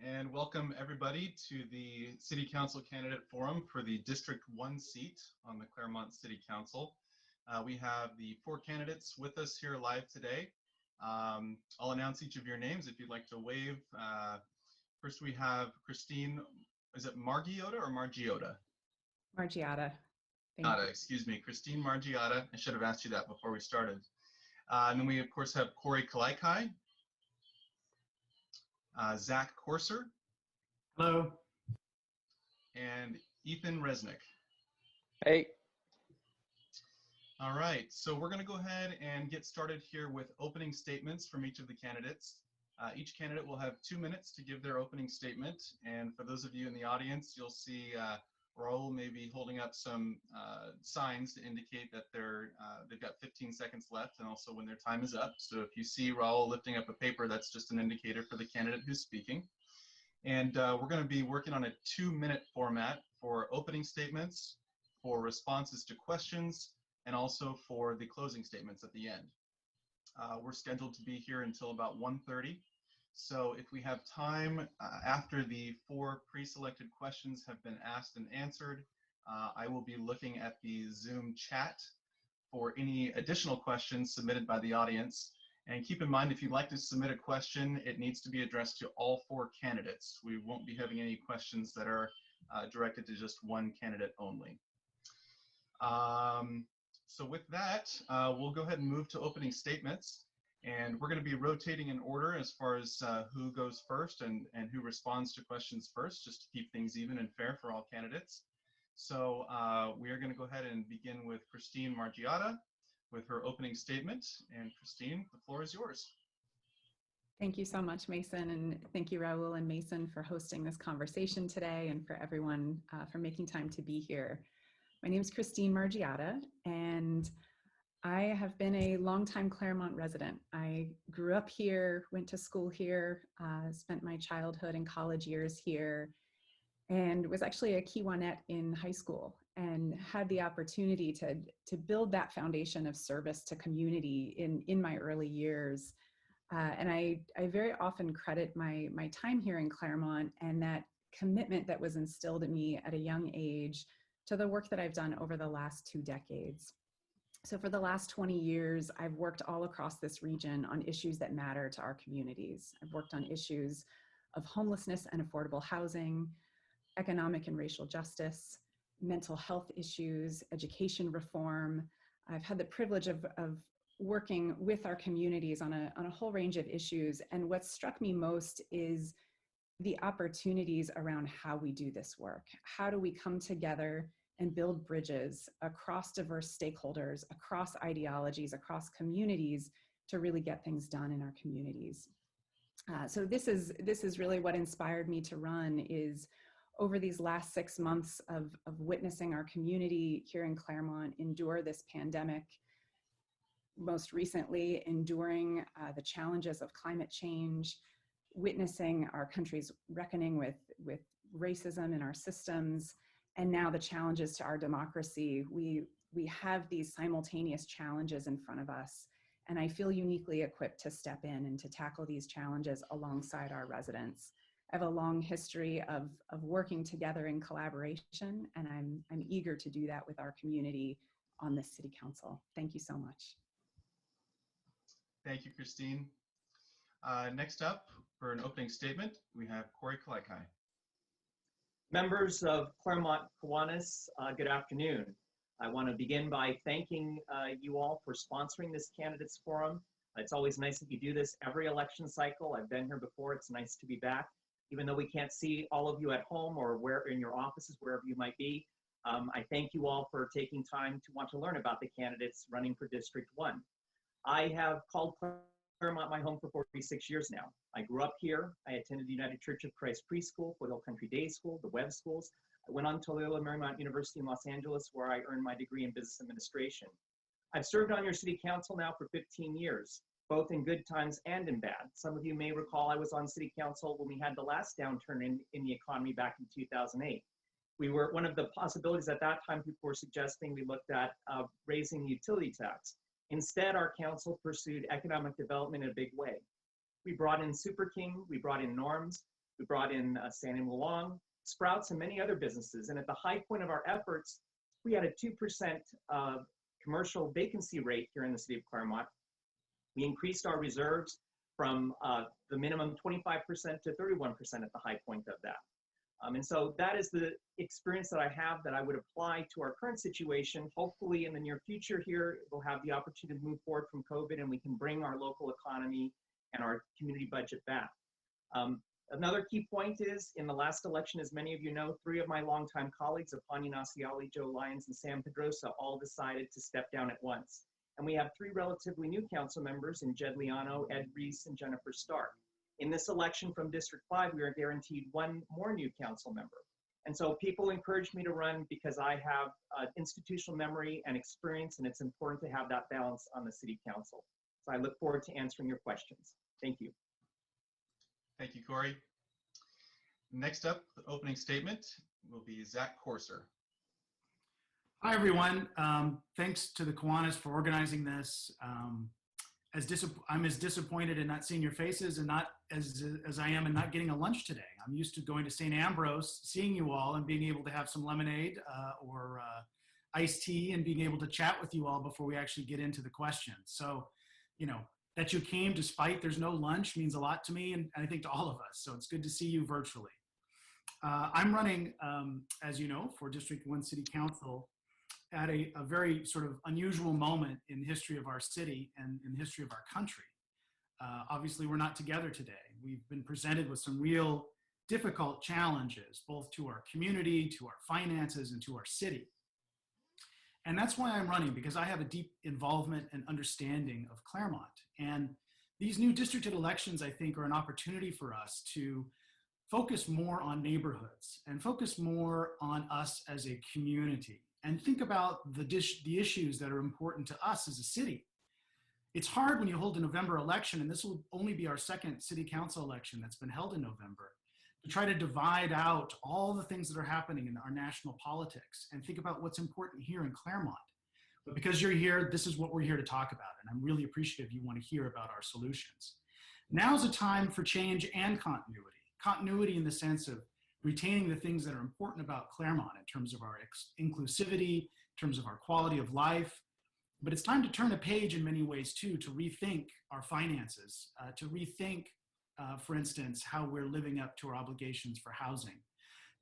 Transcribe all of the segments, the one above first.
And welcome everybody to the City Council Candidate Forum for the District 1 seat on the Claremont City Council. We have the 4 candidates with us here live today. I'll announce each of your names if you'd like to wave. First we have Christine, is it Margiotta or Margiotta? Margiotta. Excuse me, Christine Margiotta. I should have asked you that before we started. And then we of course have Corey Kalaikai. Zach Corser. Hello. And Ethan Resnick. Hey. All right, so we're going to go ahead and get started here with opening statements from each of the candidates. Each candidate will have 2 minutes to give their opening statement, and for those of you in the audience, you'll see Raul may be holding up some signs to indicate that they've got 15 seconds left, and also when their time is up. So if you see Raul lifting up a paper, that's just an indicator for the candidate who's speaking. And we're going to be working on a 2-minute format for opening statements, for responses to questions, and also for the closing statements at the end. We're scheduled to be here until about 1:30. So if we have time after the 4 pre-selected questions have been asked and answered, I will be looking at the Zoom chat for any additional questions submitted by the audience. And keep in mind, if you'd like to submit a question, it needs to be addressed to all 4 candidates. We won't be having any questions that are directed to just one candidate only. So with that, we'll go ahead and move to opening statements. And we're going to be rotating in order as far as who goes first and who responds to questions first, just to keep things even and fair for all candidates. So we are going to go ahead and begin with Christine Margiotta with her opening statement. And Christine, the floor is yours. Thank you so much, Mason, and thank you, Raul and Mason, for hosting this conversation today and for everyone for making time to be here. My name is Christine Margiotta, and I have been a longtime Claremont resident. I grew up here, went to school here, spent my childhood and college years here, and was actually a Kiwanet in high school and had the opportunity to build that foundation of service to community in my early years. And I very often credit my time here in Claremont and that commitment that was instilled in me at a young age to the work that I've done over the last 2 decades. So for the last 20 years, I've worked all across this region on issues that matter to our communities. I've worked on issues of homelessness and affordable housing, economic and racial justice, mental health issues, education reform. I've had the privilege of working with our communities on a whole range of issues. And what struck me most is the opportunities around how we do this work. How do we come together and build bridges across diverse stakeholders, across ideologies, across communities to really get things done in our communities? So this is really what inspired me to run, is over these last 6 months of witnessing our community here in Claremont endure this pandemic, most recently enduring the challenges of climate change, witnessing our country's reckoning with racism in our systems, and now the challenges to our democracy. We have these simultaneous challenges in front of us, and I feel uniquely equipped to step in and to tackle these challenges alongside our residents. I have a long history of working together in collaboration, and I'm eager to do that with our community on this city council. Thank you so much. Thank you, Christine. Next up, for an opening statement, we have Corey Kalaikai. Members of Claremont Kiwanis, good afternoon. I want to begin by thanking you all for sponsoring this candidates forum. It's always nice that you do this every election cycle. I've been here before. It's nice to be back. Even though we can't see all of you at home or where in your offices, wherever you might be, I thank you all for taking time to want to learn about the candidates running for District 1. I have called Claremont my home for 46 years now. I grew up here. I attended the United Church of Christ Preschool, Foothill Country Day School, the Webb Schools. I went on to Loyola Marymount University in Los Angeles, where I earned my degree in business administration. I've served on your city council now for 15 years, both in good times and in bad. Some of you may recall I was on city council when we had the last downturn in the economy back in 2008. We were, one of the possibilities at that time, people were suggesting we looked at raising the utility tax. Instead, our council pursued economic development in a big way. We brought in Super King, we brought in norms, We brought in San and Luong, Sprouts, and many other businesses. And at the high point of our efforts, we had a 2% commercial vacancy rate here in the city of Claremont. We increased our reserves from the minimum 25% to 31% at the high point of that. And so that is the experience that I have that I would apply to our current situation. Hopefully in the near future here, we'll have the opportunity to move forward from COVID and we can bring our local economy and our community budget back. Another key point is, in the last election, as many of you know, 3 of my longtime colleagues, Apanya Nasiali, Joe Lyons, and Sam Pedrosa, all decided to step down at once. And we have 3 relatively new council members in Jed Liano, Ed Reese, and Jennifer Stark. In this election from District 5, we are guaranteed 1 more new council member. And so people encouraged me to run because I have institutional memory and experience, and it's important to have that balance on the city council. So I look forward to answering your questions. Thank you. Thank you, Corey. Next up, the opening statement will be Zach Corser. Hi, everyone. Thanks to the Kiwanis for organizing this. I'm as disappointed in not seeing your faces and not as I am in not getting a lunch today. I'm used to going to St. Ambrose, seeing you all and being able to have some lemonade or iced tea and being able to chat with you all before we actually get into the questions. So, you know, that you came despite there's no lunch means a lot to me and I think to all of us. So it's good to see you virtually. I'm running, as you know, for District 1 City Council at a very sort of unusual moment in the history of our city and in the history of our country. Obviously, we're not together today. We've been presented with some real difficult challenges, both to our community, to our finances, and to our city. And that's why I'm running, because I have a deep involvement and understanding of Claremont. And these new districted elections, I think, are an opportunity for us to focus more on neighborhoods and focus more on us as a community and think about the issues that are important to us as a city. It's hard when you hold a November election, and this will only be our 2nd city council election that's been held in November, to try to divide out all the things that are happening in our national politics and think about what's important here in Claremont. But because you're here, this is what we're here to talk about, and I'm really appreciative you want to hear about our solutions. Now's a time for change and continuity. Continuity in the sense of retaining the things that are important about Claremont in terms of our inclusivity, in terms of our quality of life. But it's time to turn a page in many ways too, to rethink our finances, to rethink, for instance, how we're living up to our obligations for housing,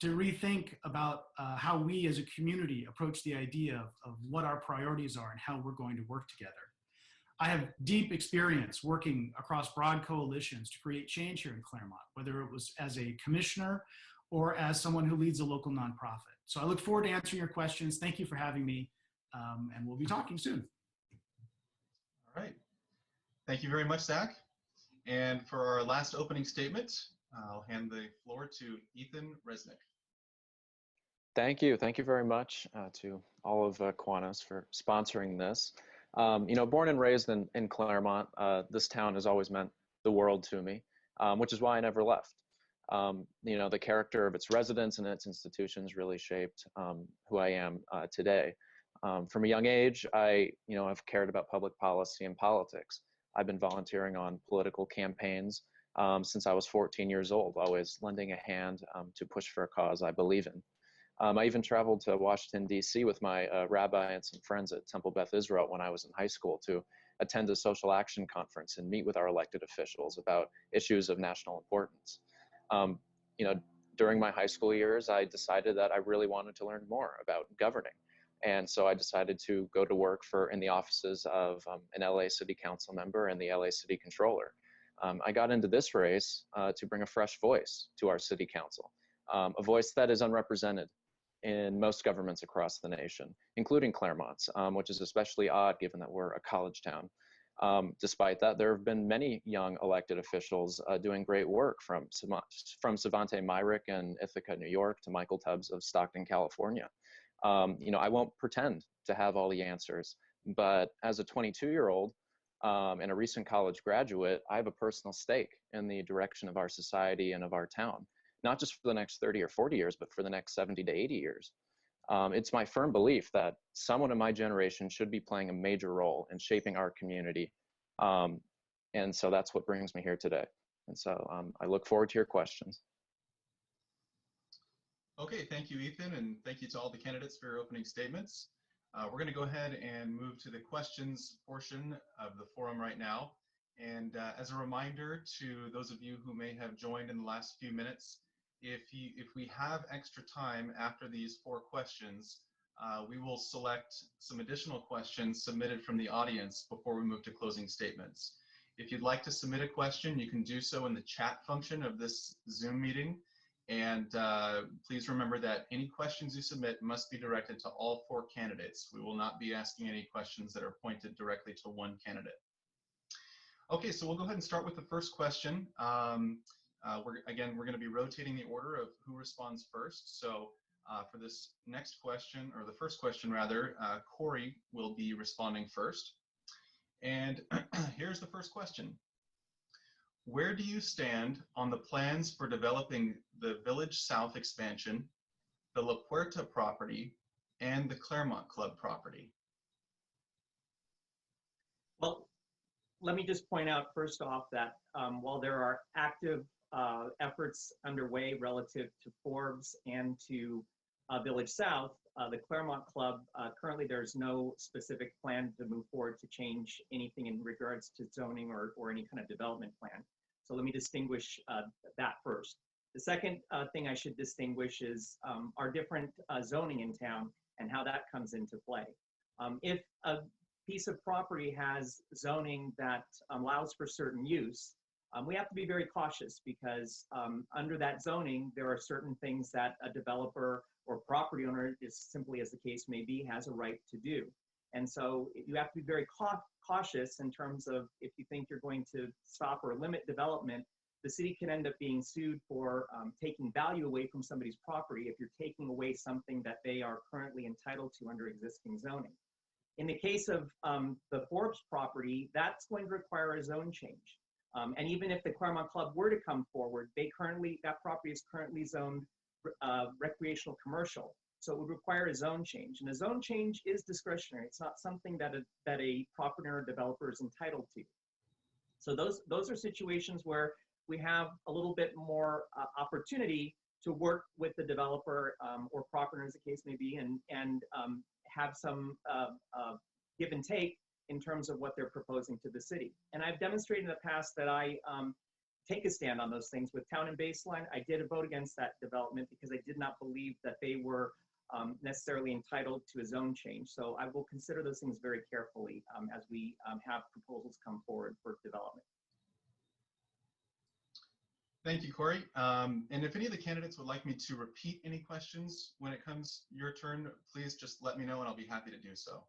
to rethink about how we as a community approach the idea of what our priorities are and how we're going to work together. I have deep experience working across broad coalitions to create change here in Claremont, whether it was as a commissioner or as someone who leads a local nonprofit. So I look forward to answering your questions. Thank you for having me, and we'll be talking soon. All right. Thank you very much, Zach. And for our last opening statement, I'll hand the floor to Ethan Resnick. Thank you. Thank you very much to all of Kiwanis for sponsoring this. You know, born and raised in Claremont, this town has always meant the world to me, which is why I never left. You know, the character of its residents and its institutions really shaped who I am today. From a young age, I've cared about public policy and politics. I've been volunteering on political campaigns since I was 14 years old, always lending a hand to push for a cause I believe in. I even traveled to Washington, D.C. with my rabbi and some friends at Temple Beth Israel when I was in high school to attend a social action conference and meet with our elected officials about issues of national importance. You know, during my high school years, I decided that I really wanted to learn more about governing. And so I decided to go to work in the offices of an LA City Council member and the LA City Controller. I got into this race to bring a fresh voice to our city council, a voice that is unrepresented in most governments across the nation, including Claremont's, which is especially odd given that we're a college town. Despite that, there have been many young elected officials doing great work from Savante Myrick in Ithaca, New York, to Michael Tubbs of Stockton, California. You know, I won't pretend to have all the answers, but as a 22-year-old and a recent college graduate, I have a personal stake in the direction of our society and of our town, not just for the next 30 or 40 years, but for the next 70 to 80 years. It's my firm belief that someone in my generation should be playing a major role in shaping our community. And so that's what brings me here today. And so I look forward to your questions. Okay, thank you, Ethan, and thank you to all the candidates for your opening statements. We're going to go ahead and move to the questions portion of the forum right now. And as a reminder to those of you who may have joined in the last few minutes, if we have extra time after these 4 questions, we will select some additional questions submitted from the audience before we move to closing statements. If you'd like to submit a question, you can do so in the chat function of this Zoom meeting. And please remember that any questions you submit must be directed to all 4 candidates. We will not be asking any questions that are pointed directly to one candidate. Okay, so we'll go ahead and start with the first question. We're going to be rotating the order of who responds first. So for this next question, or the first question rather, Corey will be responding first. And here's the first question. Where do you stand on the plans for developing the Village South expansion, the La Puerta property, and the Claremont Club property? Well, let me just point out first off that while there are active efforts underway relative to Forbes and to Village South, the Claremont Club, currently there's no specific plan to move forward to change anything in regards to zoning or any kind of development plan. So let me distinguish that first. The second thing I should distinguish is our different zoning in town and how that comes into play. If a piece of property has zoning that allows for certain use, we have to be very cautious because under that zoning, there are certain things that a developer or property owner, just simply as the case may be, has a right to do. And so you have to be very cautious in terms of if you think you're going to stop or limit development, the city can end up being sued for taking value away from somebody's property if you're taking away something that they are currently entitled to under existing zoning. In the case of the Forbes property, that's going to require a zone change. And even if the Claremont Club were to come forward, that property is currently zoned recreational commercial. So it would require a zone change. And a zone change is discretionary. It's not something that a property or developer is entitled to. So those are situations where we have a little bit more opportunity to work with the developer or property owner, as the case may be, and have some give and take in terms of what they're proposing to the city. And I've demonstrated in the past that I take a stand on those things. With Town and Baseline, I did vote against that development because I did not believe that they were necessarily entitled to a zone change. So I will consider those things very carefully as we have proposals come forward for development. Thank you, Corey. And if any of the candidates would like me to repeat any questions when it comes your turn, please just let me know and I'll be happy to do so.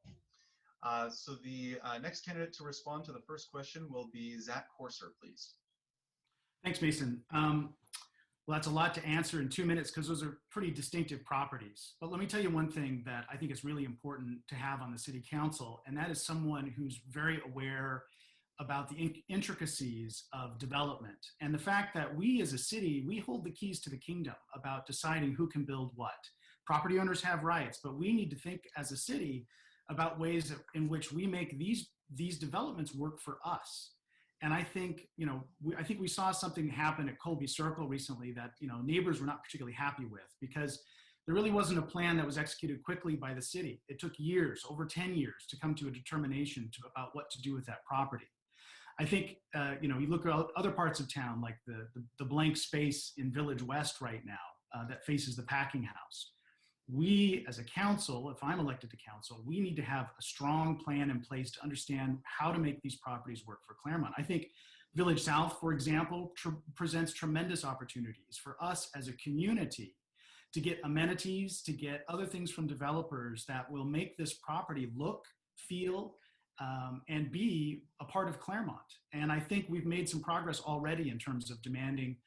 So the next candidate to respond to the first question will be Zach Corser, please. Thanks, Mason. Well, that's a lot to answer in 2 minutes because those are pretty distinctive properties. But let me tell you one thing that I think is really important to have on the city council, and that is someone who's very aware about the intricacies of development and the fact that we as a city, we hold the keys to the kingdom about deciding who can build what. Property owners have rights, but we need to think as a city about ways in which we make these developments work for us. And I think, I think we saw something happen at Colby Circle recently that, neighbors were not particularly happy with because there really wasn't a plan that was executed quickly by the city. It took years, over 10 years, to come to a determination about what to do with that property. I think, you look at other parts of town, like the blank space in Village West right now that faces the packing house. We as a council, if I'm elected to council, we need to have a strong plan in place to understand how to make these properties work for Claremont. I think Village South, for example, presents tremendous opportunities for us as a community to get amenities, to get other things from developers that will make this property look, feel, and be a part of Claremont. And I think we've made some progress already in terms of demanding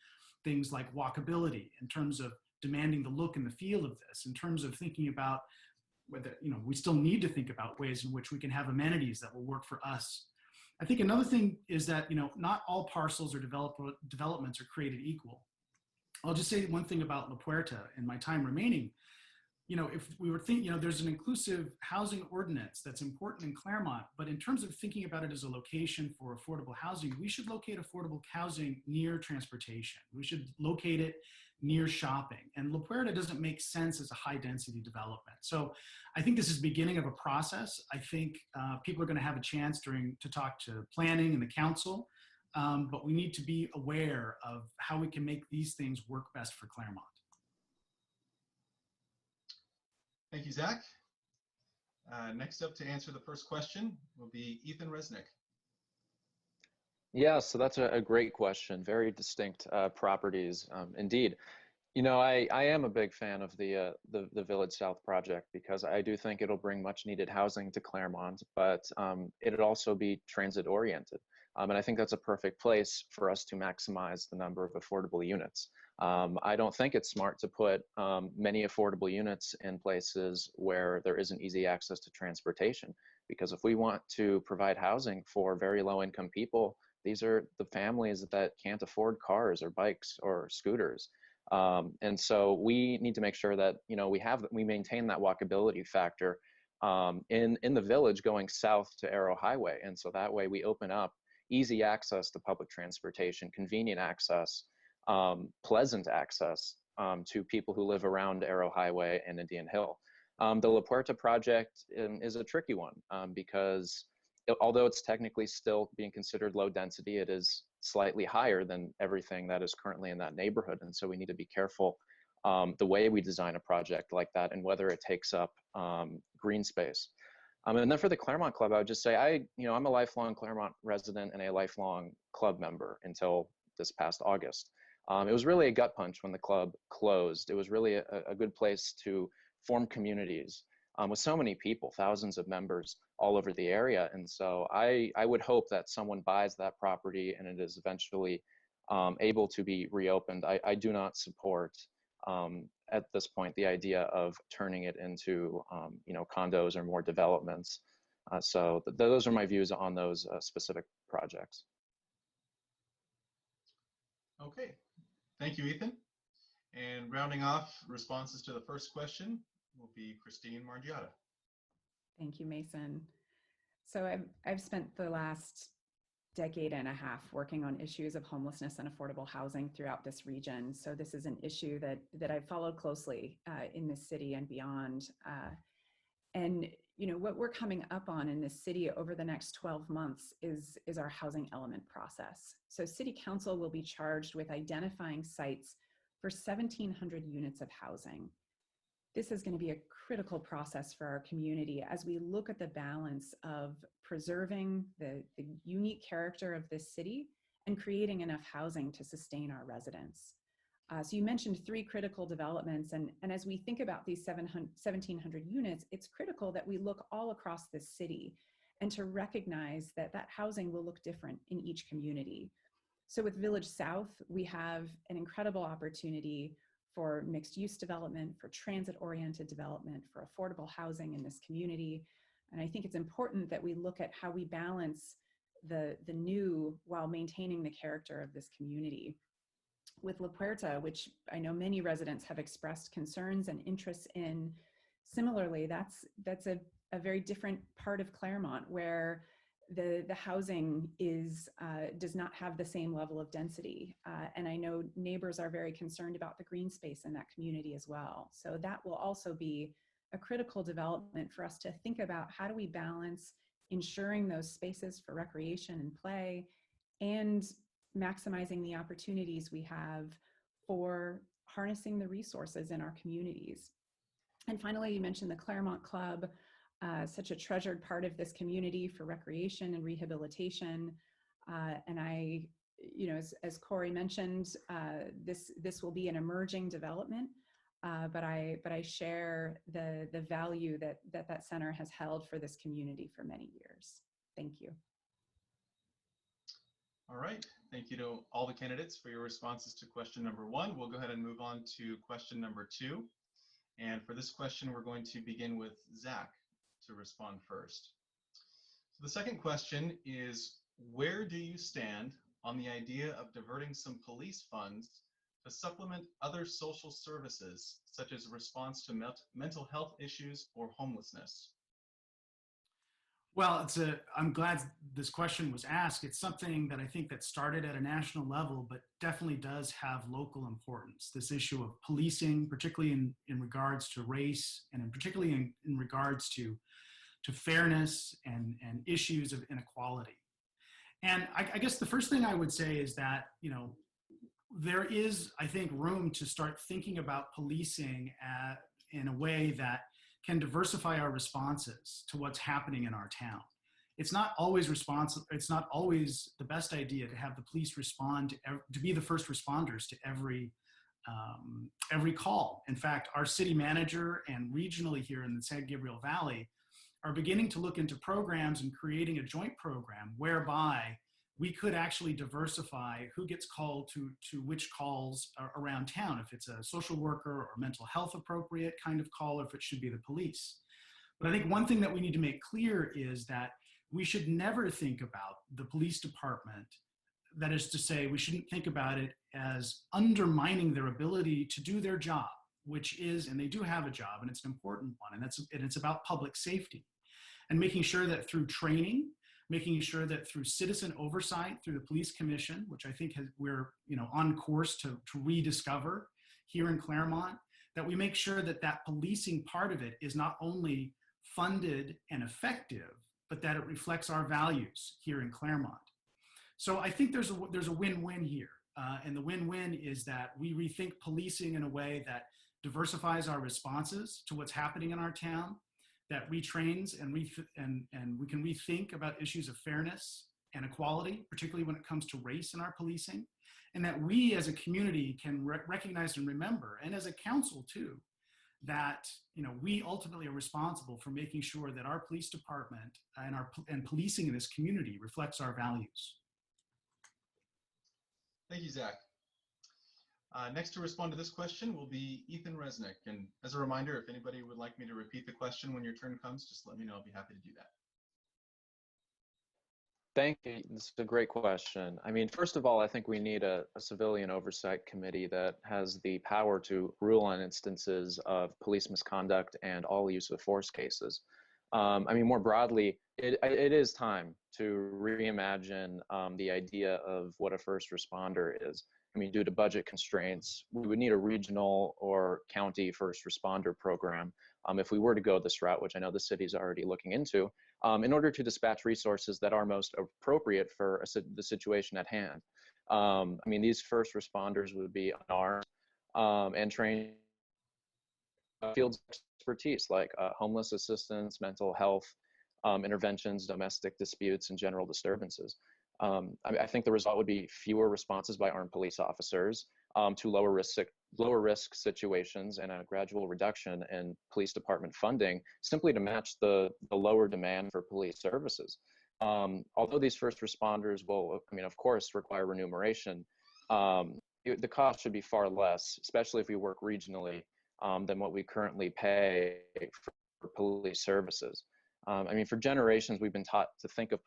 things like walkability, in terms of demanding the look and the feel of this, in terms of thinking about whether, we still need to think about ways in which we can have amenities that will work for us. I think another thing is that, not all parcels or developments are created equal. I'll just say one thing about La Puerta in my time remaining. If we were thinking, there's an inclusive housing ordinance that's important in Claremont, but in terms of thinking about it as a location for affordable housing, we should locate affordable housing near transportation. We should locate it near shopping. And La Puerta doesn't make sense as a high density development. So I think this is the beginning of a process. I think people are going to have a chance to talk to planning and the council, but we need to be aware of how we can make these things work best for Claremont. Thank you, Zach. Next up to answer the first question will be Ethan Resnick. Yeah, so that's a great question. Very distinct properties, indeed. You know, I am a big fan of the Village South project because I do think it'll bring much needed housing to Claremont, but it'll also be transit oriented. And I think that's a perfect place for us to maximize the number of affordable units. I don't think it's smart to put many affordable units in places where there isn't easy access to transportation, because if we want to provide housing for very low income people, these are the families that can't afford cars or bikes or scooters. And so we need to make sure that, you know, we maintain that walkability factor in the village going south to Arrow Highway. And so that way we open up easy access to public transportation, convenient access, pleasant access to people who live around Arrow Highway and Indian Hill. The La Puerta project is a tricky one because although it's technically still being considered low density, it is slightly higher than everything that is currently in that neighborhood. And so we need to be careful the way we design a project like that and whether it takes up green space. And then for the Claremont Club, I would just say I'm a lifelong Claremont resident and a lifelong club member until this past August. It was really a gut punch when the club closed. It was really a good place to form communities with so many people, thousands of members all over the area. And so I would hope that someone buys that property and it is eventually able to be reopened. I do not support at this point the idea of turning it into condos or more developments. So those are my views on those specific projects. Okay, thank you, Ethan. And rounding off responses to the first question will be Christine Margiotta. Thank you, Mason. So I've spent the last decade and a half working on issues of homelessness and affordable housing throughout this region. So this is an issue that I've followed closely in this city and beyond. And what we're coming up on in this city over the next 12 months is our housing element process. So City Council will be charged with identifying sites for 1,700 units of housing. This is going to be a critical process for our community as we look at the balance of preserving the unique character of this city and creating enough housing to sustain our residents. So you mentioned 3 critical developments, and as we think about these 1,700 units, it's critical that we look all across this city and to recognize that housing will look different in each community. So with Village South, we have an incredible opportunity for mixed use development, for transit-oriented development, for affordable housing in this community. And I think it's important that we look at how we balance the new while maintaining the character of this community. With La Puerta, which I know many residents have expressed concerns and interests in, similarly, that's a very different part of Claremont where the housing does not have the same level of density. And I know neighbors are very concerned about the green space in that community as well. So that will also be a critical development for us to think about how do we balance ensuring those spaces for recreation and play and maximizing the opportunities we have for harnessing the resources in our communities. And finally, you mentioned the Claremont Club, such a treasured part of this community for recreation and rehabilitation. And I, as Corey mentioned, this will be an emerging development, but I share the value that center has held for this community for many years. Thank you. All right, thank you to all the candidates for your responses to question number 1. We'll go ahead and move on to question number 2. And for this question, we're going to begin with Zach to respond first. So the second question is, where do you stand on the idea of diverting some police funds to supplement other social services, such as response to mental health issues or homelessness? Well, I'm glad this question was asked. It's something that I think that started at a national level, but definitely does have local importance. This issue of policing, particularly in regards to race, and particularly in regards to fairness and issues of inequality. And I guess the first thing I would say is that, there is, I think, room to start thinking about policing in a way that can diversify our responses to what's happening in our town. It's not always It's not always the best idea to have the police respond to be the first responders to every call. In fact, our city manager and regionally here in the San Gabriel Valley are beginning to look into programs and creating a joint program whereby we could actually diversify who gets called to which calls around town, if it's a social worker or mental health appropriate kind of call, or if it should be the police. But I think one thing that we need to make clear is that we should never think about the police department, that is to say, we shouldn't think about it as undermining their ability to do their job, which is, and they do have a job, and it's an important one, and it's about public safety. And making sure that through training, making sure that through citizen oversight, through the police commission, which I think we're on course to rediscover here in Claremont, that we make sure that that policing part of it is not only funded and effective, but that it reflects our values here in Claremont. So I think there's a win-win here. And the win-win is that we rethink policing in a way that diversifies our responses to what's happening in our town, that retrains and we can rethink about issues of fairness and equality, particularly when it comes to race in our policing, and that we as a community can recognize and remember, and as a council too, that we ultimately are responsible for making sure that our police department and policing in this community reflects our values. Thank you, Zach. Next to respond to this question will be Ethan Resnick. And as a reminder, if anybody would like me to repeat the question when your turn comes, just let me know. I'll be happy to do that. Thank you. This is a great question. I mean, first of all, I think we need a civilian oversight committee that has the power to rule on instances of police misconduct and all use of force cases. I mean, more broadly, it is time to reimagine the idea of what a first responder is. I mean, due to budget constraints, we would need a regional or county first responder program if we were to go this route, which I know the city's already looking into, in order to dispatch resources that are most appropriate for the situation at hand. I mean, these first responders would be unarmed and trained fields of expertise like homeless assistance, mental health interventions, domestic disputes, and general disturbances. I think the result would be fewer responses by armed police officers to lower risk situations, and a gradual reduction in police department funding simply to match the lower demand for police services. Although these first responders will, I mean, of course, require remuneration, the cost should be far less, especially if we work regionally, than what we currently pay for police services. I mean, for generations, we've been taught to think of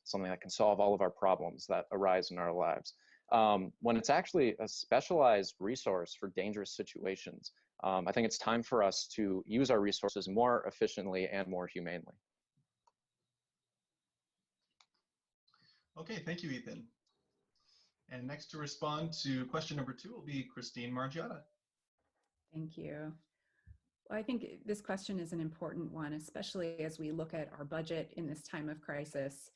something that can solve all of our problems that arise in our lives, when it's actually a specialized resource for dangerous situations. I think it's time for us to use our resources more efficiently and more humanely. Okay, thank you, Ethan. And next to respond to question number 2 will be Christine Margiotta. Thank you. Well, I think this question is an important one, especially as we look at our budget in this time of crisis.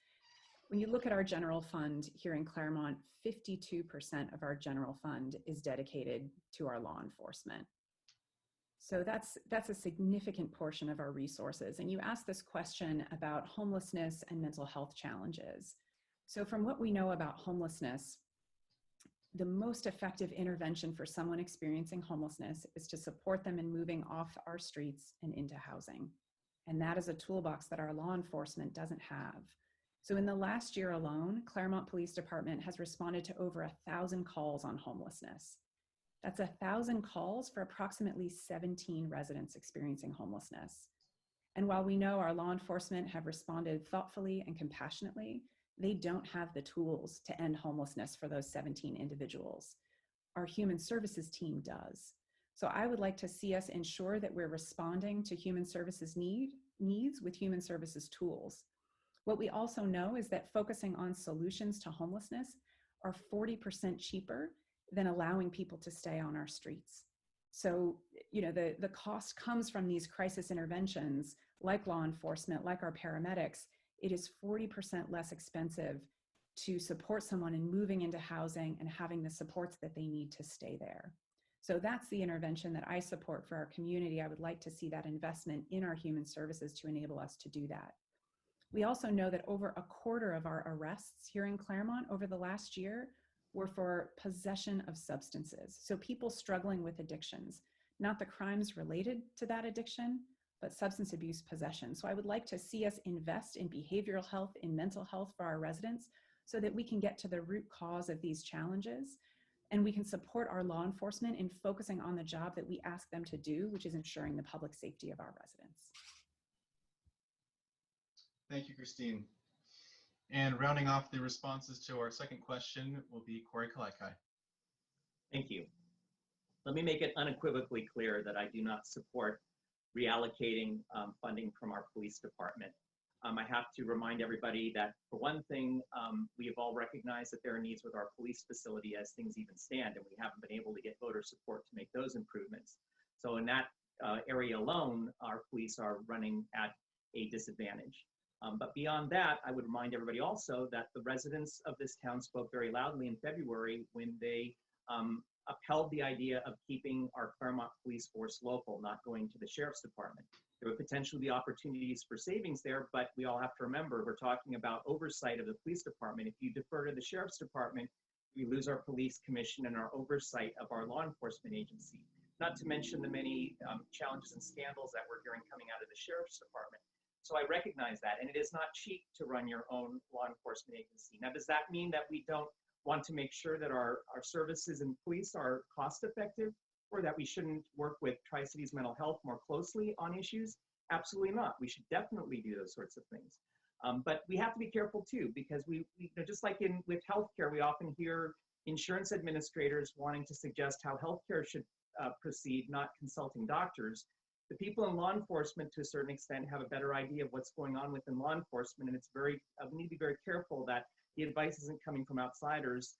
When you look at our general fund here in Claremont, 52% of our general fund is dedicated to our law enforcement. So that's a significant portion of our resources. And you asked this question about homelessness and mental health challenges. So from what we know about homelessness, the most effective intervention for someone experiencing homelessness is to support them in moving off our streets and into housing. And that is a toolbox that our law enforcement doesn't have. So in the last year alone, Claremont Police Department has responded to over 1,000 calls on homelessness. That's 1,000 calls for approximately 17 residents experiencing homelessness. And while we know our law enforcement have responded thoughtfully and compassionately, they don't have the tools to end homelessness for those 17 individuals. Our human services team does. So I would like to see us ensure that we're responding to human services needs with human services tools. What we also know is that focusing on solutions to homelessness are 40% cheaper than allowing people to stay on our streets. So, the cost comes from these crisis interventions like law enforcement, like our paramedics. It is 40% less expensive to support someone in moving into housing and having the supports that they need to stay there. So that's the intervention that I support for our community. I would like to see that investment in our human services to enable us to do that. We also know that over a quarter of our arrests here in Claremont over the last year were for possession of substances. So people struggling with addictions, not the crimes related to that addiction, but substance abuse possession. So I would like to see us invest in behavioral health, in mental health for our residents, so that we can get to the root cause of these challenges. And we can support our law enforcement in focusing on the job that we ask them to do, which is ensuring the public safety of our residents. Thank you, Christine. And rounding off the responses to our second question will be Corey Kalekai. Thank you. Let me make it unequivocally clear that I do not support reallocating funding from our police department. I have to remind everybody that, for one thing, we have all recognized that there are needs with our police facility as things even stand, and we haven't been able to get voter support to make those improvements. So in that area alone, our police are running at a disadvantage. But beyond that, I would remind everybody also that the residents of this town spoke very loudly in February when they upheld the idea of keeping our Claremont police force local, not going to the sheriff's department. There would potentially be opportunities for savings there, but we all have to remember we're talking about oversight of the police department. If you defer to the sheriff's department, we lose our police commission and our oversight of our law enforcement agency. Not to mention the many challenges and scandals that we're hearing coming out of the sheriff's department. So I recognize that, and it is not cheap to run your own law enforcement agency. Now, does that mean that we don't want to make sure that our services and police are cost effective, or that we shouldn't work with Tri-Cities Mental Health more closely on issues? Absolutely not. We should definitely do those sorts of things. But we have to be careful too, because we just like with healthcare, we often hear insurance administrators wanting to suggest how healthcare should proceed, not consulting doctors. The people in law enforcement, to a certain extent, have a better idea of what's going on within law enforcement, and we need to be very careful that the advice isn't coming from outsiders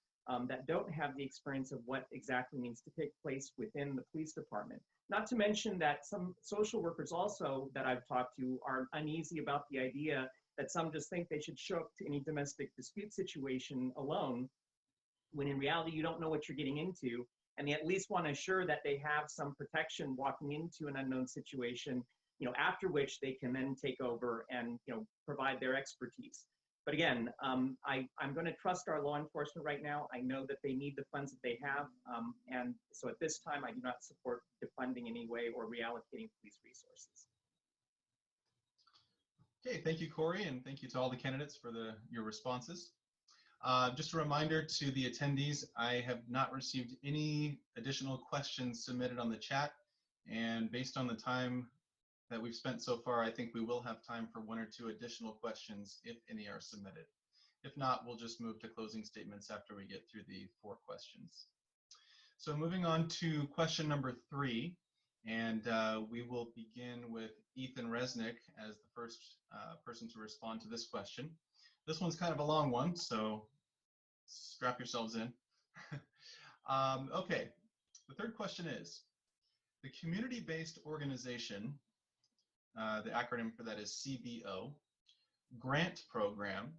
that don't have the experience of what exactly needs to take place within the police department. Not to mention that some social workers also that I've talked to are uneasy about the idea that some just think they should show up to any domestic dispute situation alone, when in reality you don't know what you're getting into, and they at least want to assure that they have some protection walking into an unknown situation, after which they can then take over and provide their expertise. But again, I'm going to trust our law enforcement right now. I know that they need the funds that they have, and so at this time I do not support defunding in any way or reallocating police resources. Okay, thank you, Corey, and thank you to all the candidates for your responses. Just a reminder to the attendees, I have not received any additional questions submitted on the chat, and based on the time that we've spent so far, I think we will have time for 1 or 2 additional questions if any are submitted. If not, we'll just move to closing statements after we get through the 4 questions. So moving on to question number 3, and we will begin with Ethan Resnick as the first person to respond to this question. This one's kind of a long one, so strap yourselves in. Okay, the third question is, the community-based organization, the acronym for that is CBO, grant program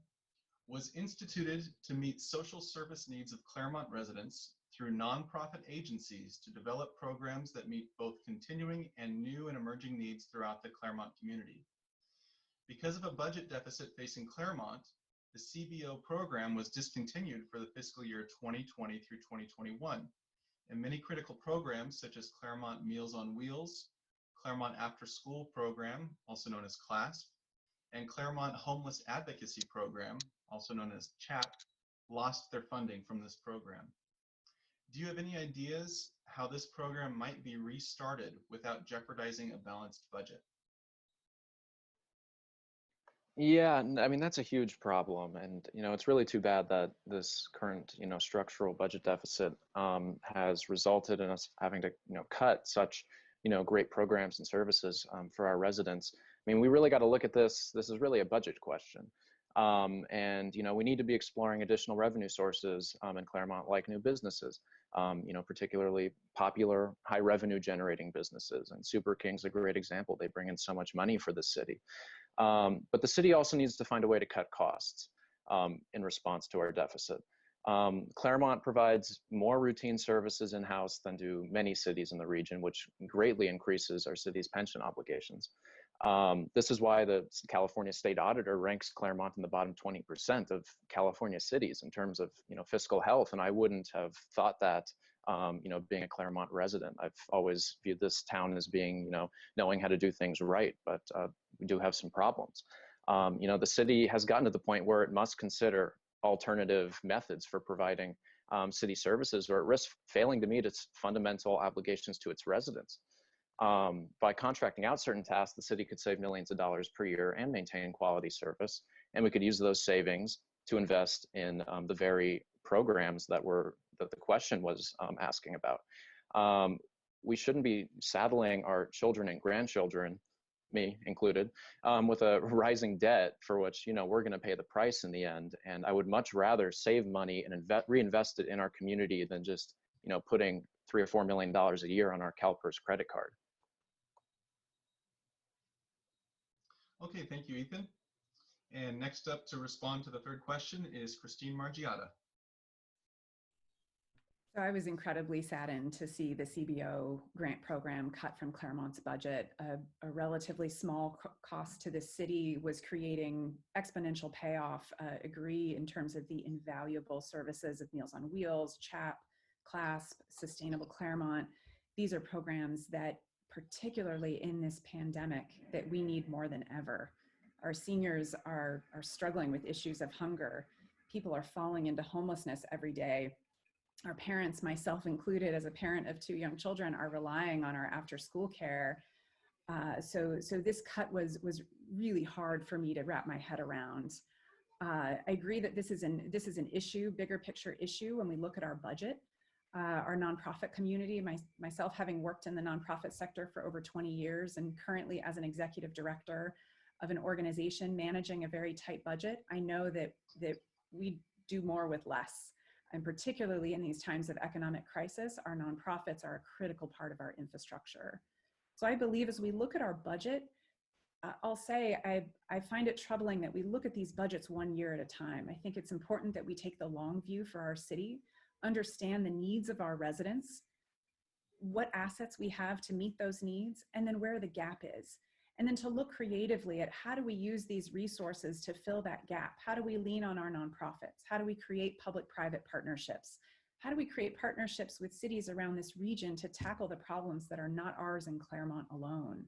was instituted to meet social service needs of Claremont residents through nonprofit agencies to develop programs that meet both continuing and new and emerging needs throughout the Claremont community. Because of a budget deficit facing Claremont, the CBO program was discontinued for the fiscal year 2020 through 2021, and many critical programs such as Claremont Meals on Wheels, Claremont After School Program, also known as CLASP, and Claremont Homeless Advocacy Program, also known as CHAP, lost their funding from this program. Do you have any ideas how this program might be restarted without jeopardizing a balanced budget? Yeah, I mean, that's a huge problem. And, it's really too bad that this current, structural budget deficit has resulted in us having to, cut such, great programs and services for our residents. I mean, we really got to look at this. This is really a budget question. And we need to be exploring additional revenue sources in Claremont, like new businesses, particularly popular high revenue generating businesses. And Super King's a great example. They bring in so much money for the city. But the city also needs to find a way to cut costs in response to our deficit. Claremont provides more routine services in-house than do many cities in the region, which greatly increases our city's pension obligations. This is why the California State Auditor ranks Claremont in the bottom 20% of California cities in terms of fiscal health, and I wouldn't have thought that being a Claremont resident. I've always viewed this town as being knowing how to do things right, but we do have some problems. The city has gotten to the point where it must consider alternative methods for providing city services, or at risk failing to meet its fundamental obligations to its residents. By contracting out certain tasks, the city could save millions of dollars per year and maintain quality service. And we could use those savings to invest in the very programs that the question was asking about. We shouldn't be saddling our children and grandchildren, me included, with a rising debt for which we're going to pay the price in the end. And I would much rather save money and reinvest it in our community than just putting $3 or $4 million a year on our CalPERS credit card. Okay, thank you, Ethan. And next up to respond to the third question is Christine Margiotta. So I was incredibly saddened to see the CBO grant program cut from Claremont's budget. A relatively small cost to the city was creating exponential payoff. Agree in terms of the invaluable services of Meals on Wheels, CHAP, CLASP, Sustainable Claremont. These are programs that, particularly in this pandemic, that we need more than ever. Our seniors are struggling with issues of hunger. People are falling into homelessness every day. Our parents, myself included, as a parent of 2 young children, are relying on our after-school care. So this cut was really hard for me to wrap my head around. I agree that this is an issue, bigger picture issue, when we look at our budget. Our nonprofit community, myself having worked in the nonprofit sector for over 20 years and currently as an executive director of an organization managing a very tight budget, I know that we do more with less. And particularly in these times of economic crisis, our nonprofits are a critical part of our infrastructure. So I believe as we look at our budget, I'll say I find it troubling that we look at these budgets 1 year at a time. I think it's important that we take the long view for our city, understand the needs of our residents, what assets we have to meet those needs, and then where the gap is. And then to look creatively at how do we use these resources to fill that gap? How do we lean on our nonprofits? How do we create public-private partnerships? How do we create partnerships with cities around this region to tackle the problems that are not ours in Claremont alone?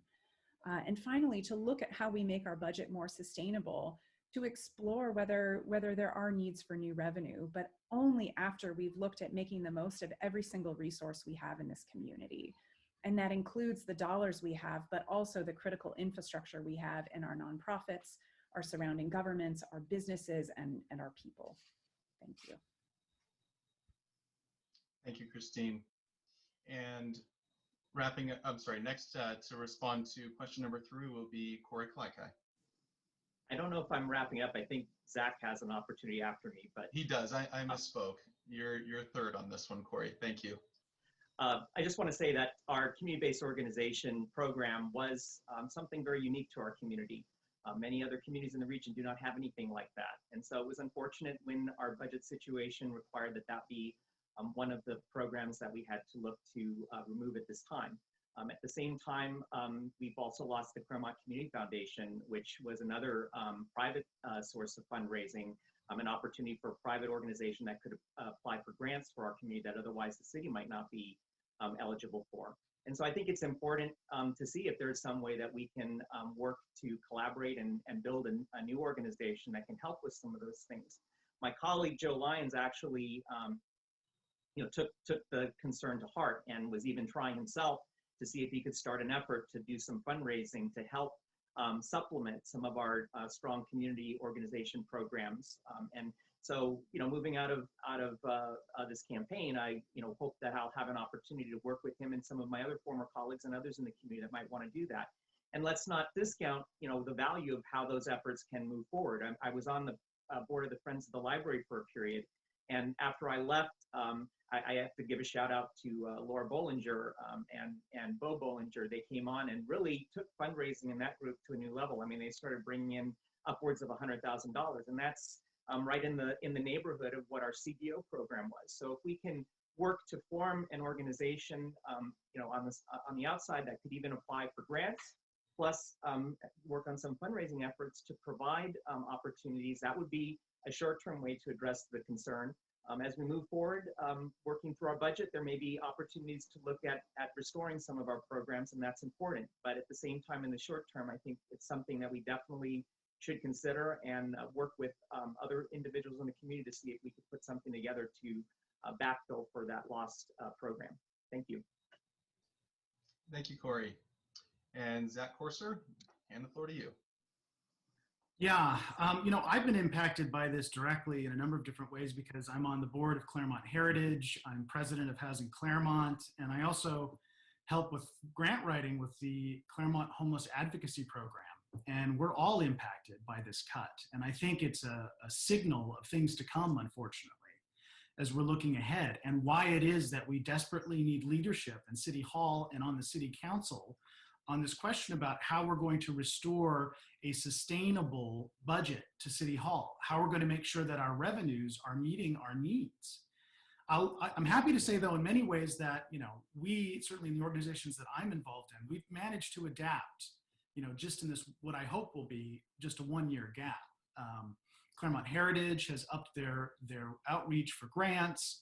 And finally, to look at how we make our budget more sustainable, to explore whether there are needs for new revenue, but only after we've looked at making the most of every single resource we have in this community. And that includes the dollars we have, but also the critical infrastructure we have in our nonprofits, our surrounding governments, our businesses, and our people. Thank you. Thank you, Christine. And next to respond to question number 3 will be Corey Kalaikai. I don't know if I'm wrapping up. I think Zach has an opportunity after me, but he does. I misspoke. You're third on this one, Corey. Thank you. I just want to say that our community-based organization program was something very unique to our community. Many other communities in the region do not have anything like that. And so it was unfortunate when our budget situation required that be one of the programs that we had to look to remove at this time. At the same time, we've also lost the Claremont Community Foundation, which was another private source of fundraising, an opportunity for a private organization that could apply for grants for our community that otherwise the city might not be eligible for. And so I think it's important to see if there's some way that we can work to collaborate and build a new organization that can help with some of those things. My colleague Joe Lyons actually took the concern to heart and was even trying himself to see if he could start an effort to do some fundraising to help supplement some of our strong community organization programs. And so, moving out of this campaign, I hope that I'll have an opportunity to work with him and some of my other former colleagues and others in the community that might want to do that. And let's not discount, the value of how those efforts can move forward. I was on the board of the Friends of the Library for a period, and after I left, I have to give a shout out to Laura Bollinger and Bo Bollinger. They came on and really took fundraising in that group to a new level. I mean, they started bringing in upwards of $100,000, and that's right in the neighborhood of what our CBO program was. So if we can work to form an organization, on the outside that could even apply for grants, plus work on some fundraising efforts to provide opportunities, that would be a short-term way to address the concern. As we move forward, working through our budget, there may be opportunities to look at restoring some of our programs, and that's important. But at the same time, in the short term, I think it's something that we definitely should consider and work with other individuals in the community to see if we could put something together to backfill for that lost program. Thank you. Thank you, Corey. And Zach Corser, hand the floor to you. Yeah, I've been impacted by this directly in a number of different ways because I'm on the board of Claremont Heritage, I'm president of Housing Claremont, and I also help with grant writing with the Claremont Homeless Advocacy Program. And we're all impacted by this cut. And I think it's a signal of things to come, unfortunately, as we're looking ahead, and why it is that we desperately need leadership in City Hall and on the City Council on this question about how we're going to restore a sustainable budget to City Hall, how we're going to make sure that our revenues are meeting our needs. I'm happy to say, though, in many ways that, we, certainly in the organizations that I'm involved in, we've managed to adapt, just in this, what I hope will be just a one-year gap. Claremont Heritage has upped their outreach for grants.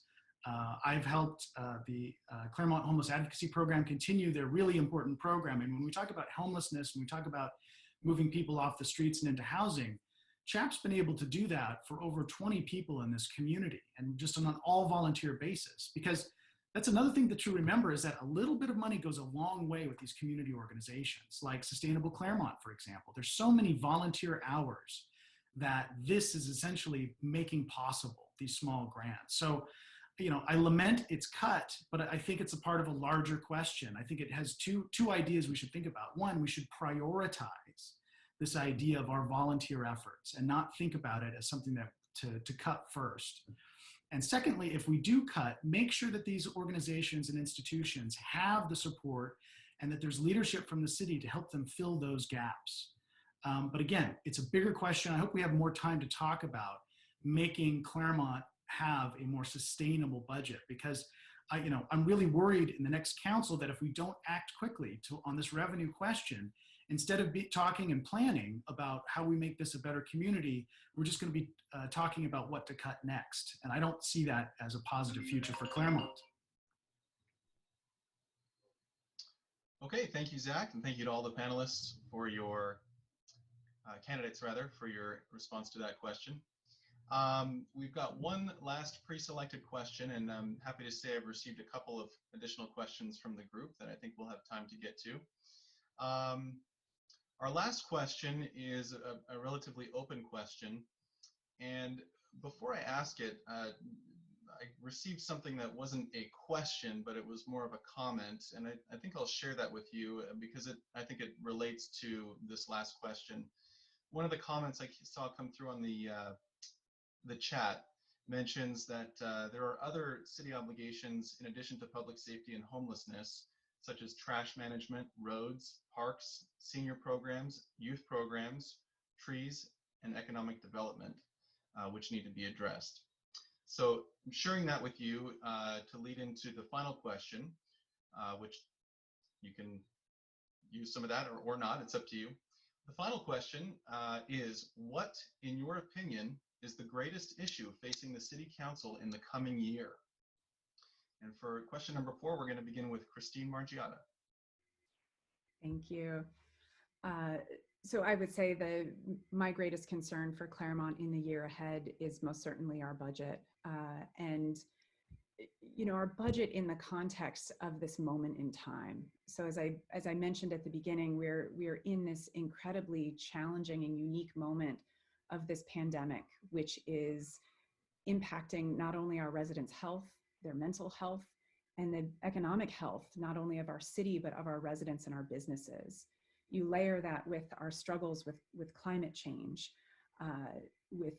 I've helped the Claremont Homeless Advocacy Program continue their really important programming. When we talk about homelessness, when we talk about moving people off the streets and into housing, CHAP's been able to do that for over 20 people in this community, and just on an all volunteer basis. Because that's another thing that you remember, is that a little bit of money goes a long way with these community organizations, like Sustainable Claremont, for example. There's so many volunteer hours that this is essentially making possible, these small grants. So, I lament its cut, but I think it's a part of a larger question. I think it has two ideas we should think about. One, we should prioritize this idea of our volunteer efforts and not think about it as something that to cut first. And secondly, if we do cut, make sure that these organizations and institutions have the support and that there's leadership from the city to help them fill those gaps. But again, it's a bigger question. I hope we have more time to talk about making Claremont have a more sustainable budget, because I'm really worried in the next council that if we don't act quickly on this revenue question, instead of talking and planning about how we make this a better community, we're just going to be talking about what to cut next. And I don't see that as a positive future for Claremont. Okay, thank you, Zach, and thank you to all the panelists for your candidates, rather, for your response to that question. We've got one last pre-selected question, and I'm happy to say I've received a couple of additional questions from the group that I think we'll have time to get to. Our last question is a relatively open question, and before I ask it, I received something that wasn't a question, but it was more of a comment, and I think I'll share that with you because I think it relates to this last question. One of the comments I saw come through on the chat mentions that there are other city obligations in addition to public safety and homelessness, such as trash management, roads, parks, senior programs, youth programs, trees, and economic development, which need to be addressed. So I'm sharing that with you to lead into the final question, which you can use some of that or not, it's up to you. The final question is, what, in your opinion, is the greatest issue facing the City Council in the coming year? And for question number 4, we're going to begin with Christine Margiotta. Thank you. So I would say my greatest concern for Claremont in the year ahead is most certainly our budget. And our budget in the context of this moment in time. So as I mentioned at the beginning, we're in this incredibly challenging and unique moment of this pandemic, which is impacting not only our residents' health, their mental health, and the economic health, not only of our city, but of our residents and our businesses. You layer that with our struggles with climate change, with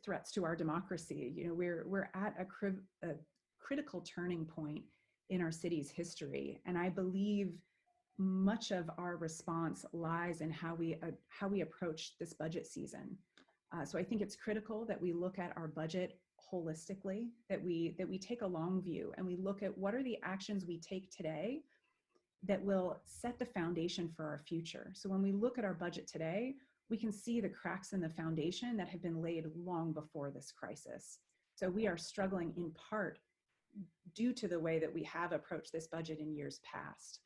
threats to our democracy. You know, we're at a critical turning point in our city's history, and I believe much of our response lies in how we approach this budget season. So I think it's critical that we look at our budget holistically, that we take a long view and we look at what are the actions we take today that will set the foundation for our future. So when we look at our budget today, we can see the cracks in the foundation that have been laid long before this crisis. So we are struggling in part due to the way that we have approached this budget in years past.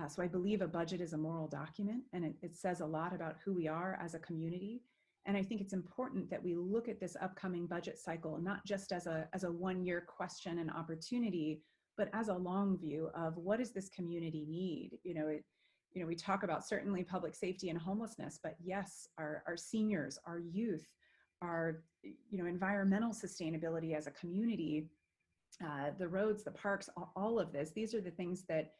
So I believe a budget is a moral document, and it says a lot about who we are as a community. And I think it's important that we look at this upcoming budget cycle, not just as a one-year question and opportunity, but as a long view of what does this community need? We talk about certainly public safety and homelessness, but yes, our seniors, our youth, our environmental sustainability as a community, the roads, the parks, all of this. These are the things that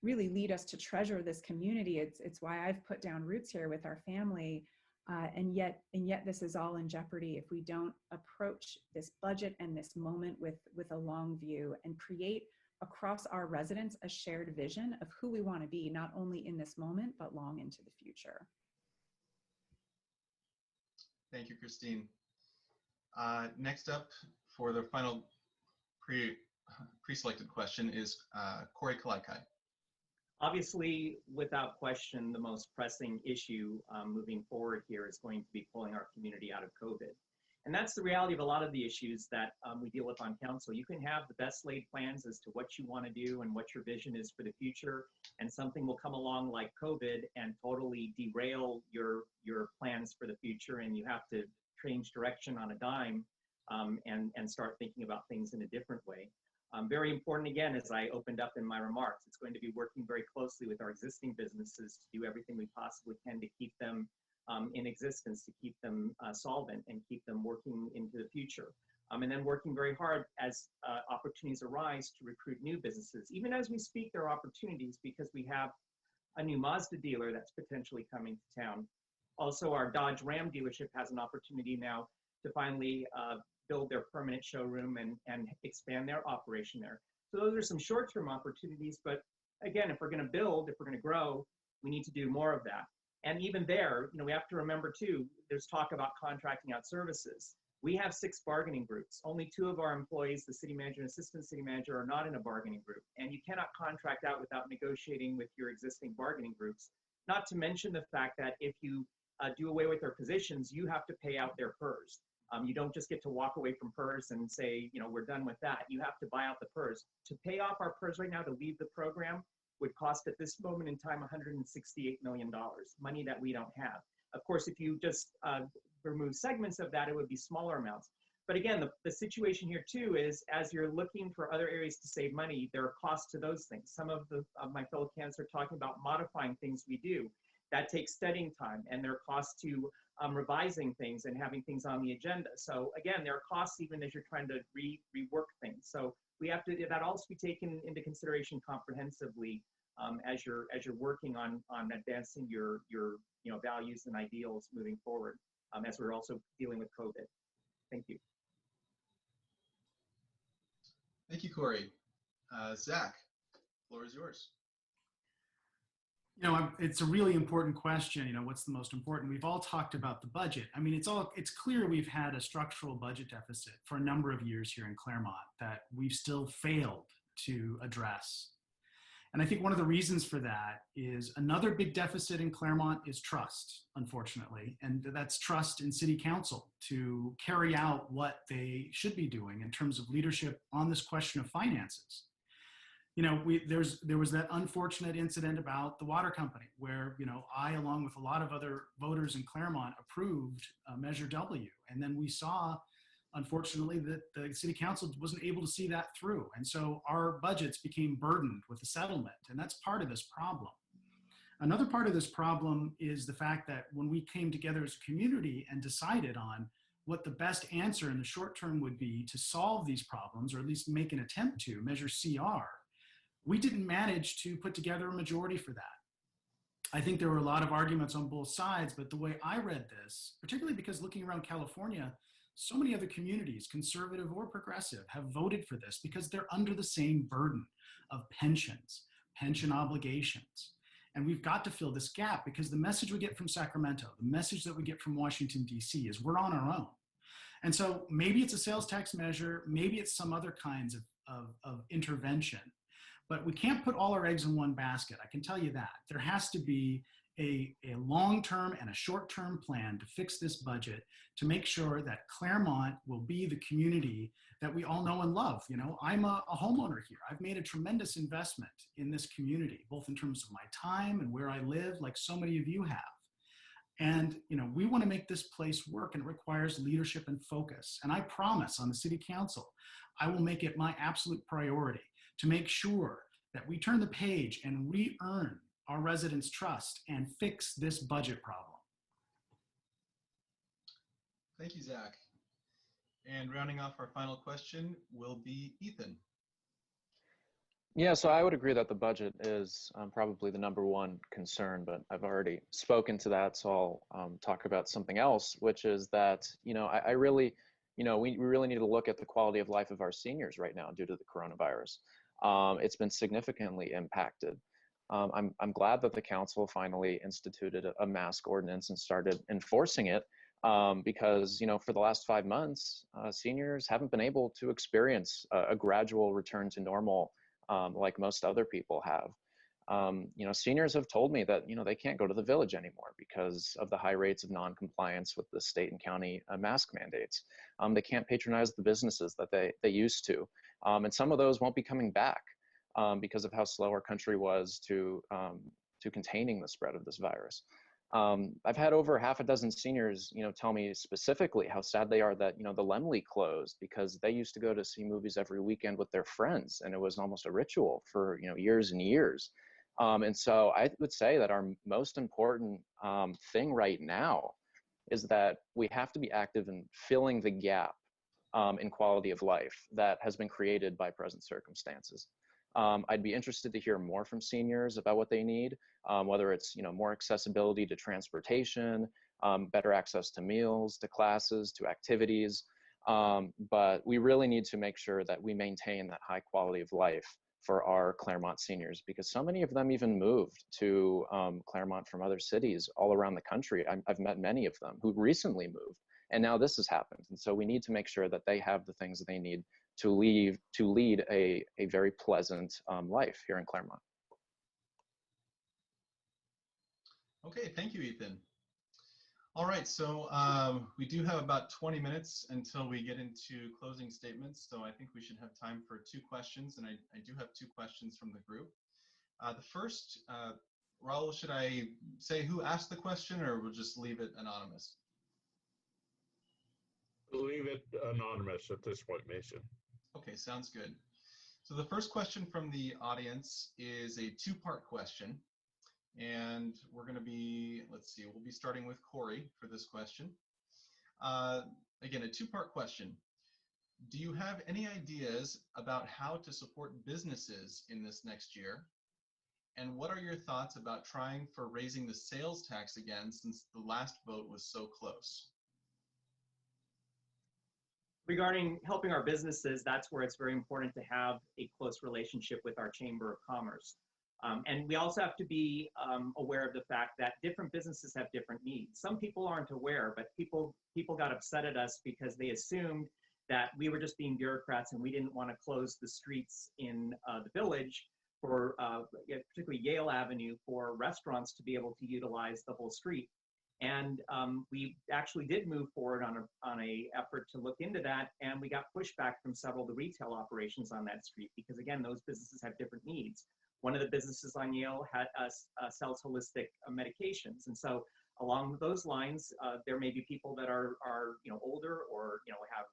really lead us to treasure this community. It's why I've put down roots here with our family. And yet this is all in jeopardy if we don't approach this budget and this moment with a long view and create across our residents a shared vision of who we want to be, not only in this moment, but long into the future. Thank you, Christine. Next up for the final pre-selected question is Corey Kalaikai. Obviously, without question, the most pressing issue moving forward here is going to be pulling our community out of COVID. And that's the reality of a lot of the issues that we deal with on council. You can have the best laid plans as to what you want to do and what your vision is for the future, and something will come along like COVID and totally derail your plans for the future, and you have to change direction on a dime and start thinking about things in a different way. Very important, again, as I opened up in my remarks, it's going to be working very closely with our existing businesses to do everything we possibly can to keep them in existence, to keep them solvent and keep them working into the future. And then working very hard as opportunities arise to recruit new businesses. Even as we speak, there are opportunities because we have a new Mazda dealer that's potentially coming to town. Also, our Dodge Ram dealership has an opportunity now to finally build their permanent showroom and expand their operation there. So those are some short-term opportunities, but again, if we're going to build, if we're going to grow, we need to do more of that. And even there, we have to remember too, there's talk about contracting out services. We have 6 bargaining groups. Only 2 of our employees, the city manager and assistant city manager, are not in a bargaining group. And you cannot contract out without negotiating with your existing bargaining groups. Not to mention the fact that if you do away with their positions, you have to pay out their PERS. You don't just get to walk away from PERS and say, we're done with that. You have to buy out the PERS. To pay off our PERS right now, to leave the program, would cost at this moment in time $168 million, money that we don't have. Of course, if you just remove segments of that, it would be smaller amounts. But again, the situation here too is as you're looking for other areas to save money, there are costs to those things. Some of my fellow candidates are talking about modifying things we do. That takes studying time, and there are costs to revising things and having things on the agenda. So again, there are costs even as you're trying to rework things. So we have to, that also be taken into consideration comprehensively as you're working on advancing your values and ideals moving forward, as we're also dealing with COVID. Thank you. Thank you, Corey. Zach, the floor is yours. It's a really important question. What's the most important? We've all talked about the budget. I mean, it's clear we've had a structural budget deficit for a number of years here in Claremont that we've still failed to address. And I think one of the reasons for that is another big deficit in Claremont is trust, unfortunately. And that's trust in city council to carry out what they should be doing in terms of leadership on this question of finances. There was that unfortunate incident about the water company where, I, along with a lot of other voters in Claremont, approved Measure W. And then we saw, unfortunately, that the city council wasn't able to see that through. And so our budgets became burdened with the settlement. And that's part of this problem. Another part of this problem is the fact that when we came together as a community and decided on what the best answer in the short term would be to solve these problems, or at least make an attempt to measure CR, we didn't manage to put together a majority for that. I think there were a lot of arguments on both sides, but the way I read this, particularly because looking around California, so many other communities, conservative or progressive, have voted for this because they're under the same burden of pensions, pension obligations. And we've got to fill this gap because the message we get from Sacramento, the message that we get from Washington, D.C. is we're on our own. And so maybe it's a sales tax measure, maybe it's some other kinds of intervention, but we can't put all our eggs in one basket. I can tell you that. There has to be a long-term and a short-term plan to fix this budget to make sure that Claremont will be the community that we all know and love. You know, I'm a homeowner here. I've made a tremendous investment in this community, both in terms of my time and where I live, like so many of you have. And, you know, we want to make this place work, and it requires leadership and focus. And I promise on the city council, I will make it my absolute priority to make sure that we turn the page and re-earn our residents' trust and fix this budget problem. Thank you, Zach. And rounding off our final question will be Ethan. Yeah, so I would agree that the budget is probably the #1 concern, but I've already spoken to that, so I'll talk about something else, which is that, you know, I really, you know, we really need to look at the quality of life of our seniors right now due to the coronavirus. It's been significantly impacted. I'm glad that the council finally instituted a mask ordinance and started enforcing it, because, you know, for the last 5 months, seniors haven't been able to experience a gradual return to normal like most other people have. You know, seniors have told me that, you know, they can't go to the village anymore because of the high rates of non-compliance with the state and county mask mandates. They can't patronize the businesses that they used to. And some of those won't be coming back because of how slow our country was to containing the spread of this virus. I've had over half a dozen seniors, you know, tell me specifically how sad they are that, you know, the Lemley closed because they used to go to see movies every weekend with their friends, and it was almost a ritual for, you know, years and years. And so I would say that our most important thing right now is that we have to be active in filling the gap in quality of life that has been created by present circumstances. I'd be interested to hear more from seniors about what they need, whether it's, you know, more accessibility to transportation, better access to meals, to classes, to activities. But we really need to make sure that we maintain that high quality of life for our Claremont seniors, because so many of them even moved to Claremont from other cities all around the country. I've met many of them who recently moved, and now this has happened. And so we need to make sure that they have the things that they need to lead a very pleasant life here in Claremont. Okay, thank you, Ethan. All right, so we do have about 20 minutes until we get into closing statements, so I think we should have time for 2 questions, and I do have 2 questions from the group. The first, Raul, should I say who asked the question, or we'll just leave it anonymous? Leave it anonymous at this point, Mason. Okay, sounds good. So the first question from the audience is a 2-part question. And we're going to be, let's see, we'll be starting with Corey for this question. Again, a 2-part question. Do you have any ideas about how to support businesses in this next year? And what are your thoughts about trying for raising the sales tax again, since the last vote was so close? Regarding helping our businesses, that's where it's very important to have a close relationship with our Chamber of Commerce. And we also have to be aware of the fact that different businesses have different needs. Some people aren't aware, but people got upset at us because they assumed that we were just being bureaucrats and we didn't want to close the streets in the village for particularly Yale Avenue for restaurants to be able to utilize the whole street. And we actually did move forward on a effort to look into that, and we got pushback from several of the retail operations on that street because, again, those businesses have different needs. One of the businesses on Yale sells holistic medications, and so along those lines, there may be people that are older or have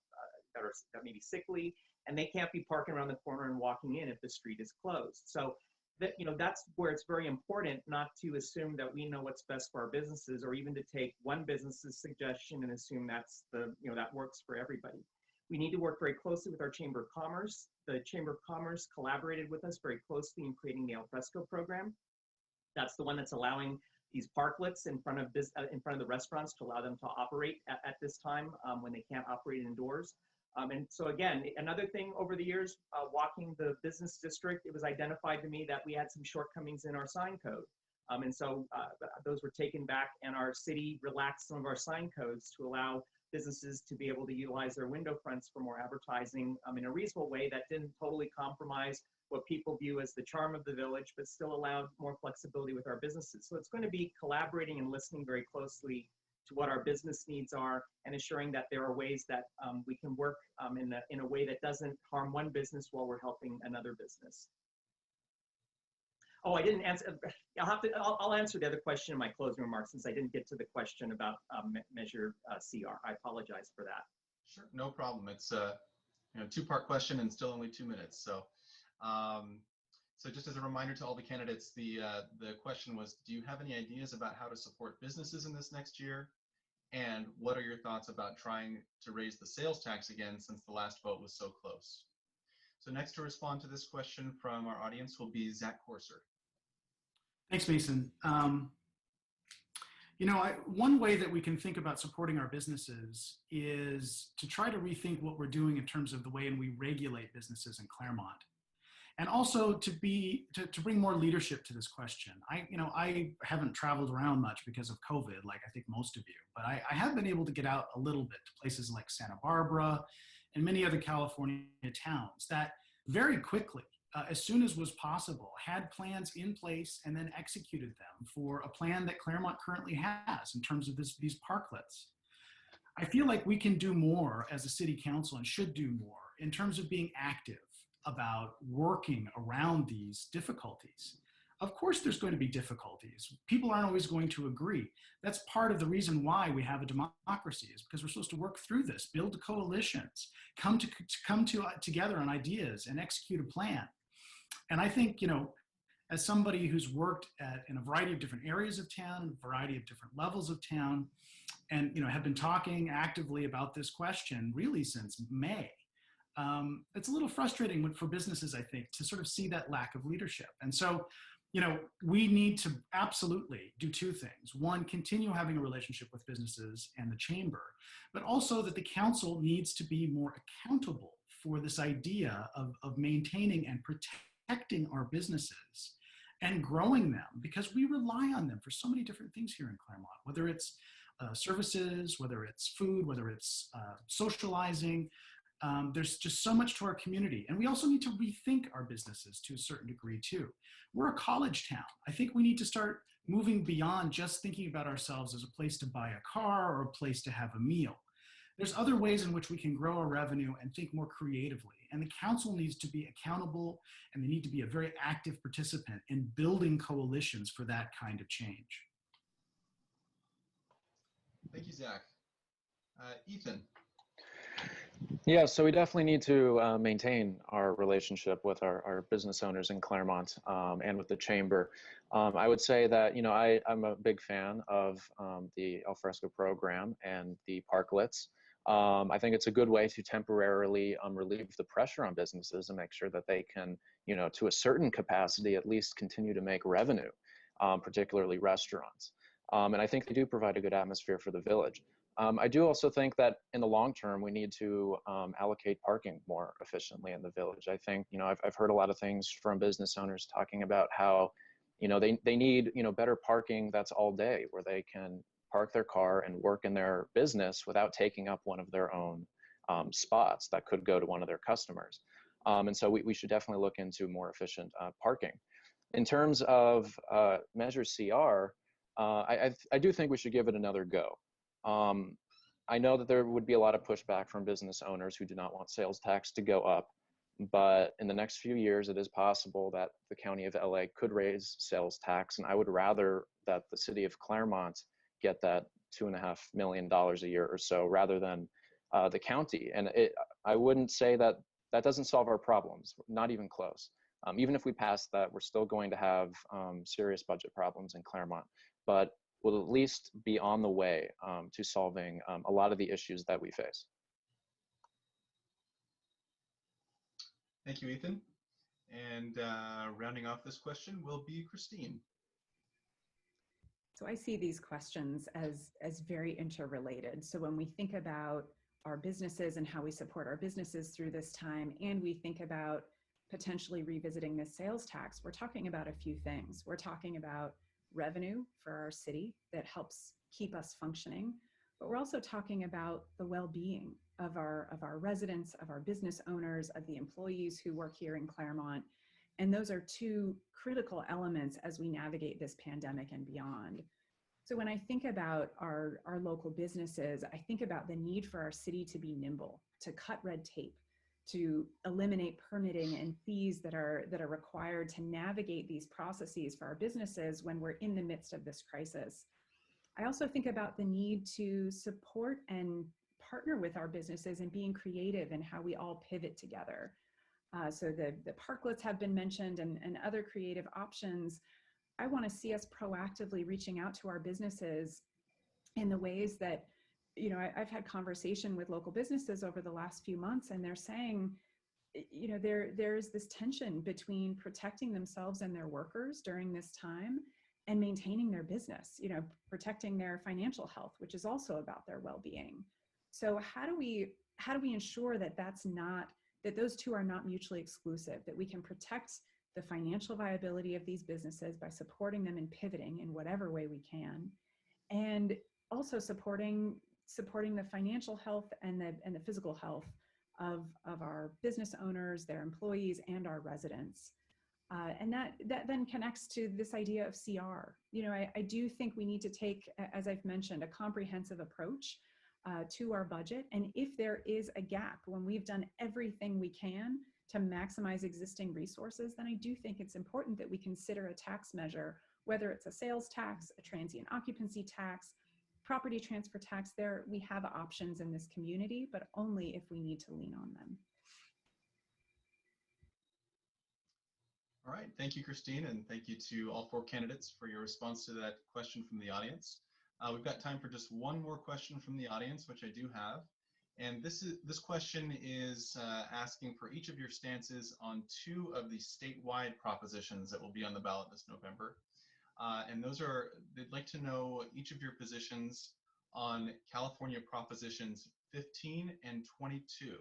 that may be sickly, and they can't be parking around the corner and walking in if the street is closed. So that's where it's very important not to assume that we know what's best for our businesses, or even to take one business's suggestion and assume that's that works for everybody. We need to work very closely with our Chamber of Commerce. The Chamber of Commerce collaborated with us very closely in creating the Al Fresco program. That's the one that's allowing these parklets in front of the restaurants to allow them to operate at this time when they can't operate indoors. And so again, another thing over the years, walking the business district, it was identified to me that we had some shortcomings in our sign code. And so those were taken back, and our city relaxed some of our sign codes to allow businesses to be able to utilize their window fronts for more advertising in a reasonable way that didn't totally compromise what people view as the charm of the village, but still allowed more flexibility with our businesses. So it's going to be collaborating and listening very closely to what our business needs are, and ensuring that there are ways that we can work in a way that doesn't harm one business while we're helping another business. Oh, I didn't answer. I'll answer the other question in my closing remarks, since I didn't get to the question about Measure CR. I apologize for that. Sure, no problem. It's a two-part question and still only 2 minutes. So, so just as a reminder to all the candidates, the question was, do you have any ideas about how to support businesses in this next year? And what are your thoughts about trying to raise the sales tax again, since the last vote was so close? So next to respond to this question from our audience will be Zach Corser. Thanks, Mason. One way that we can think about supporting our businesses is to try to rethink what we're doing in terms of the way we regulate businesses in Claremont. And also to bring more leadership to this question. I haven't traveled around much because of COVID, like I think most of you, but I have been able to get out a little bit to places like Santa Barbara and many other California towns that very quickly, as soon as was possible, had plans in place and then executed them for a plan that Claremont currently has in terms of these parklets. I feel like we can do more as a city council, and should do more in terms of being active about working around these difficulties. Of course, there's going to be difficulties. People aren't always going to agree. That's part of the reason why we have a democracy, is because we're supposed to work through this, build coalitions, come together on ideas and execute a plan. And I think, as somebody who's worked in a variety of different areas of town, a variety of different levels of town, and have been talking actively about this question really since May, it's a little frustrating for businesses, I think, to sort of see that lack of leadership. And so, we need to absolutely do two things. One, continue having a relationship with businesses and the chamber, but also that the council needs to be more accountable for this idea of maintaining and protecting our businesses and growing them, because we rely on them for so many different things here in Claremont, whether it's services, whether it's food, whether it's socializing. There's just so much to our community. And we also need to rethink our businesses to a certain degree too. We're a college town. I think we need to start moving beyond just thinking about ourselves as a place to buy a car or a place to have a meal. There's other ways in which we can grow our revenue and think more creatively. And the council needs to be accountable, and they need to be a very active participant in building coalitions for that kind of change. Thank you, Zach. Ethan. Yeah, so we definitely need to maintain our relationship with our business owners in Claremont and with the chamber. I would say that, I'm a big fan of the Alfresco program and the parklets. I think it's a good way to temporarily relieve the pressure on businesses and make sure that they can, to a certain capacity, at least continue to make revenue, particularly restaurants. And I think they do provide a good atmosphere for the village. I do also think that in the long term, we need to allocate parking more efficiently in the village. I think, I've heard a lot of things from business owners talking about how, they need, better parking that's all day, where they can park their car and work in their business without taking up one of their own spots that could go to one of their customers. And so we should definitely look into more efficient parking. In terms of Measure CR, I do think we should give it another go. I know that there would be a lot of pushback from business owners who do not want sales tax to go up, but in the next few years, it is possible that the County of LA could raise sales tax, and I would rather that the city of Claremont get that $2.5 million a year or so, rather than the county. And I wouldn't say that that doesn't solve our problems, not even close. Even if we pass that, we're still going to have serious budget problems in Claremont, but will at least be on the way to solving a lot of the issues that we face. Thank you, Ethan. And rounding off this question will be Christine. So I see these questions as very interrelated. So when we think about our businesses and how we support our businesses through this time, and we think about potentially revisiting this sales tax, we're talking about a few things. We're talking about revenue for our city that helps keep us functioning, but we're also talking about the well-being of our residents, of our business owners, of the employees who work here in Claremont. And those are two critical elements as we navigate this pandemic and beyond. So when I think about our local businesses, I think about the need for our city to be nimble, to cut red tape, to eliminate permitting and fees that are required to navigate these processes for our businesses when we're in the midst of this crisis. I also think about the need to support and partner with our businesses in being creative in how we all pivot together. So the parklets have been mentioned and other creative options. I want to see us proactively reaching out to our businesses in the ways that, you know, I've had conversation with local businesses over the last few months, and they're saying, you know, there's this tension between protecting themselves and their workers during this time and maintaining their business, you know, protecting their financial health, which is also about their well-being. So how do we ensure that that those two are not mutually exclusive, that we can protect the financial viability of these businesses by supporting them and pivoting in whatever way we can, and also supporting the financial health and the physical health of our business owners, their employees, and our residents. And that then connects to this idea of CR. You know, I do think we need to take, as I've mentioned, a comprehensive approach to our budget. And if there is a gap when we've done everything we can to maximize existing resources, then I do think it's important that we consider a tax measure, whether it's a sales tax, a transient occupancy tax, property transfer tax. There we have options in this community, but only if we need to lean on them. All right, thank you, Christine, and thank you to all four candidates for your response to that question from the audience. We've got time for just one more question from the audience, which I do have. And this question is asking for each of your stances on two of the statewide propositions that will be on the ballot this November. And those are, they'd like to know each of your positions on California Propositions 15 and 22.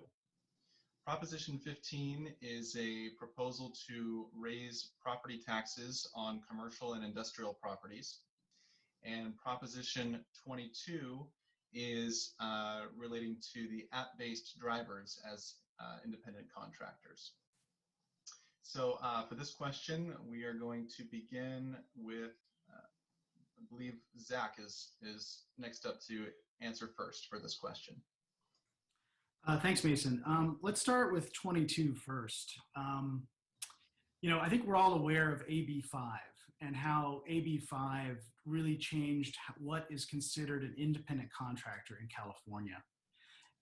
Proposition 15 is a proposal to raise property taxes on commercial and industrial properties. And Proposition 22 is relating to the app-based drivers as independent contractors. So for this question, we are going to begin with, I believe Zach is next up to answer first for this question. Thanks, Mason. Let's start with 22 first. You know, I think we're all aware of AB 5 and how AB 5 really changed what is considered an independent contractor in California.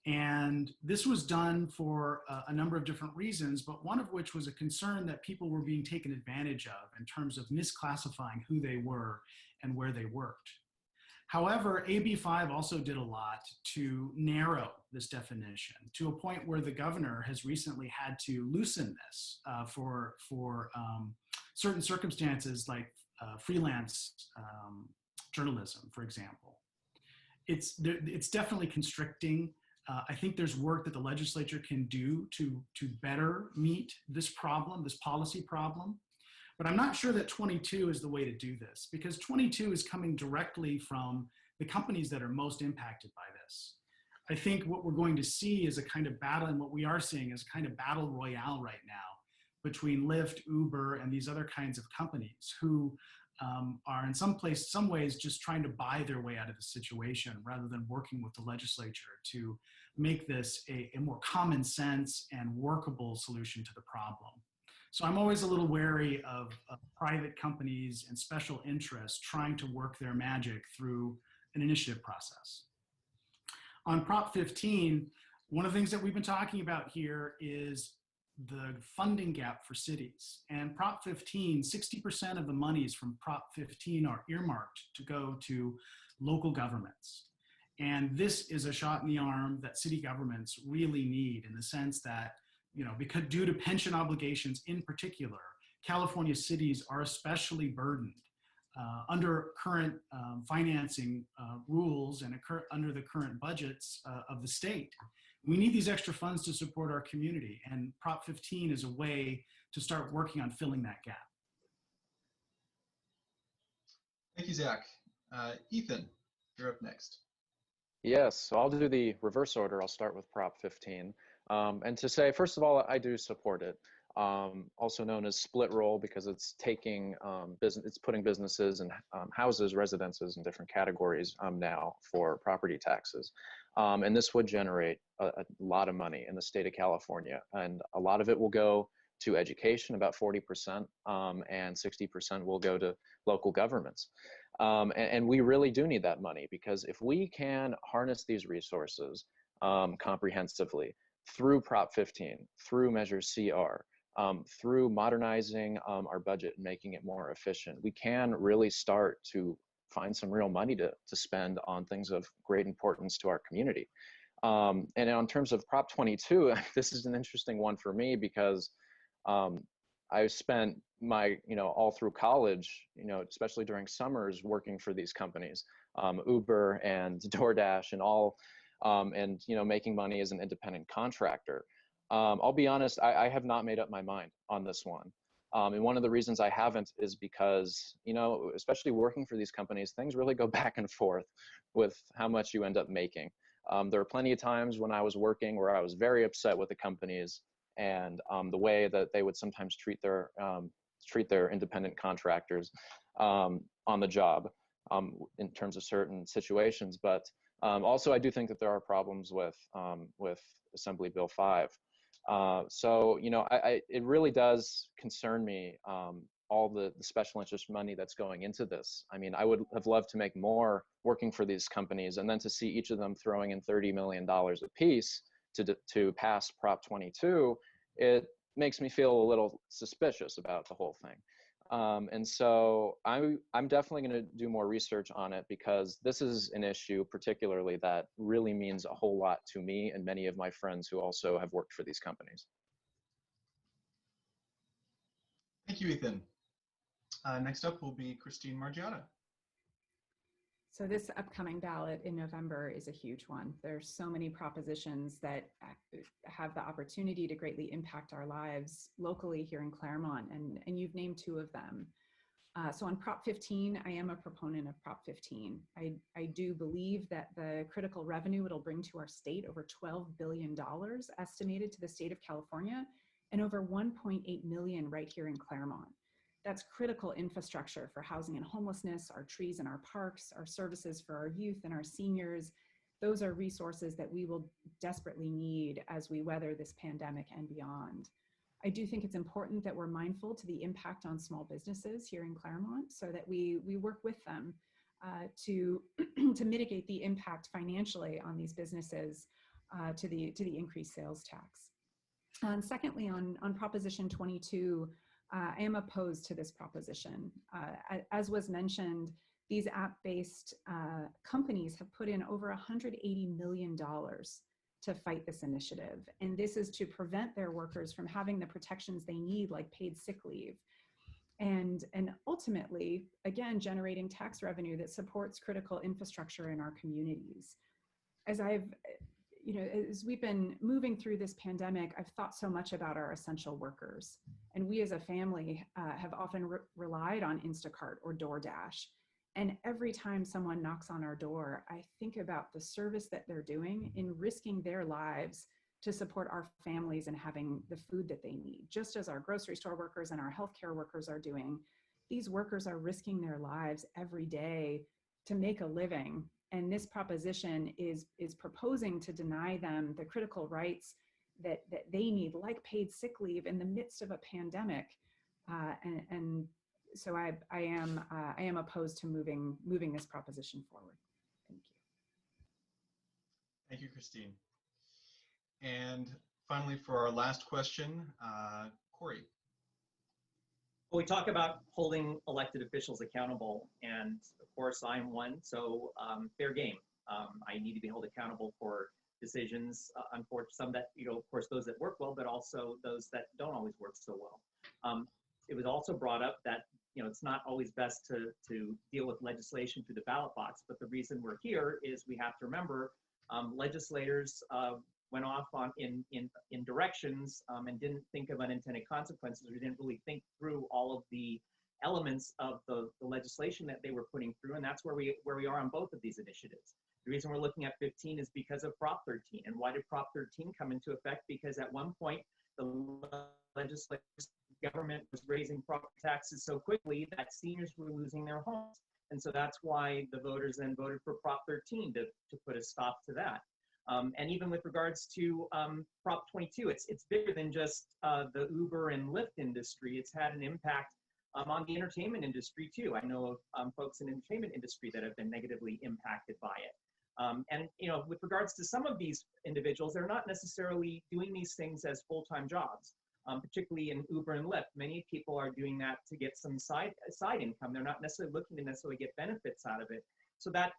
And this was done for a number of different reasons, but one of which was a concern that people were being taken advantage of in terms of misclassifying who they were and where they worked. However, AB 5 also did a lot to narrow this definition to a point where the governor has recently had to loosen this for certain circumstances like freelance journalism, for example. It's definitely constricting. I think there's work that the legislature can do to better meet this problem, this policy problem. But I'm not sure that 22 is the way to do this, because 22 is coming directly from the companies that are most impacted by this. I think what we're going to see is a kind of battle, and what we are seeing is a kind of battle royale right now between Lyft, Uber, and these other kinds of companies who are in some ways just trying to buy their way out of the situation rather than working with the legislature to make this a more common sense and workable solution to the problem. So I'm always a little wary of private companies and special interests trying to work their magic through an initiative process. On Prop 15, one of the things that we've been talking about here is the funding gap for cities. And Prop 15, 60% of the monies from Prop 15 are earmarked to go to local governments. And this is a shot in the arm that city governments really need, in the sense that, you know, because due to pension obligations in particular, California cities are especially burdened under current financing rules and under the current budgets of the state, we need these extra funds to support our community. And Prop 15 is a way to start working on filling that gap. Thank you, Zach. Ethan, you're up next. Yes, so I'll do the reverse order. I'll start with Prop 15. And to say, first of all, I do support it. Also known as split roll, because it's taking it's putting businesses and houses, residences in different categories now for property taxes. And this would generate a lot of money in the state of California. And a lot of it will go to education, about 40%, and 60% will go to local governments. And we really do need that money, because if we can harness these resources comprehensively through Prop 15, through Measure CR, through modernizing our budget and making it more efficient, we can really start to find some real money to spend on things of great importance to our community. And in terms of Prop 22, this is an interesting one for me, because I spent my, all through college, especially during summers, working for these companies, Uber and DoorDash and all, and, making money as an independent contractor. I'll be honest, I have not made up my mind on this one. And one of the reasons I haven't is because, especially working for these companies, things really go back and forth with how much you end up making. There are plenty of times when I was working where I was very upset with the companies and the way that they would sometimes treat their independent contractors on the job in terms of certain situations. But also, I do think that there are problems with Assembly Bill 5. So, it really does concern me, all the special interest money that's going into this. I mean, I would have loved to make more working for these companies, and then to see each of them throwing in $30 million apiece to pass Prop 22, it makes me feel a little suspicious about the whole thing. And so I'm definitely going to do more research on it, because this is an issue particularly that really means a whole lot to me and many of my friends who also have worked for these companies. Thank you, Ethan. Next up will be Christine Margiotta. So this upcoming ballot in November is a huge one. There's so many propositions that have the opportunity to greatly impact our lives locally here in Claremont, and you've named two of them. So on Prop 15, I am a proponent of Prop 15. I do believe that the critical revenue it'll bring to our state, over $12 billion estimated to the state of California, and over 1.8 million right here in Claremont. That's critical infrastructure for housing and homelessness, our trees and our parks, our services for our youth and our seniors. Those are resources that we will desperately need as we weather this pandemic and beyond. I do think it's important that we're mindful to the impact on small businesses here in Claremont, so that we work with them to mitigate the impact financially on these businesses to the increased sales tax. And secondly, on Proposition 22, I am opposed to this proposition. As was mentioned, these app-based companies have put in over $180 million to fight this initiative. And this is to prevent their workers from having the protections they need, like paid sick leave. And ultimately, again, generating tax revenue that supports critical infrastructure in our communities. As we've been moving through this pandemic, I've thought so much about our essential workers. And we as a family have often relied on Instacart or DoorDash. And every time someone knocks on our door, I think about the service that they're doing in risking their lives to support our families and having the food that they need. Just as our grocery store workers and our healthcare workers are doing, these workers are risking their lives every day to make a living. And this proposition is proposing to deny them the critical rights that they need, like paid sick leave in the midst of a pandemic. And so I am opposed to moving this proposition forward. Thank you. Thank you, Christine. And finally, for our last question, Corey. Well, we talk about holding elected officials accountable, and of course I'm one, so fair game. I need to be held accountable for decisions, unfortunately, some that, of course, those that work well, but also those that don't always work so well. It was also brought up that it's not always best to deal with legislation through the ballot box. But the reason we're here is we have to remember legislators went off in directions and didn't think of unintended consequences, or didn't really think through all of the elements of the legislation that they were putting through, and that's where we are on both of these initiatives. The reason we're looking at 15 is because of Prop 13. And why did Prop 13 come into effect? Because at one point, the legislative government was raising property taxes so quickly that seniors were losing their homes. And so that's why the voters then voted for Prop 13 to put a stop to that. And even with regards to Prop 22, it's bigger than just the Uber and Lyft industry. It's had an impact on the entertainment industry too. I know of folks in the entertainment industry that have been negatively impacted by it. And with regards to some of these individuals, they're not necessarily doing these things as full-time jobs, particularly in Uber and Lyft. Many people are doing that to get some side income. They're not necessarily looking to necessarily get benefits out of it. So that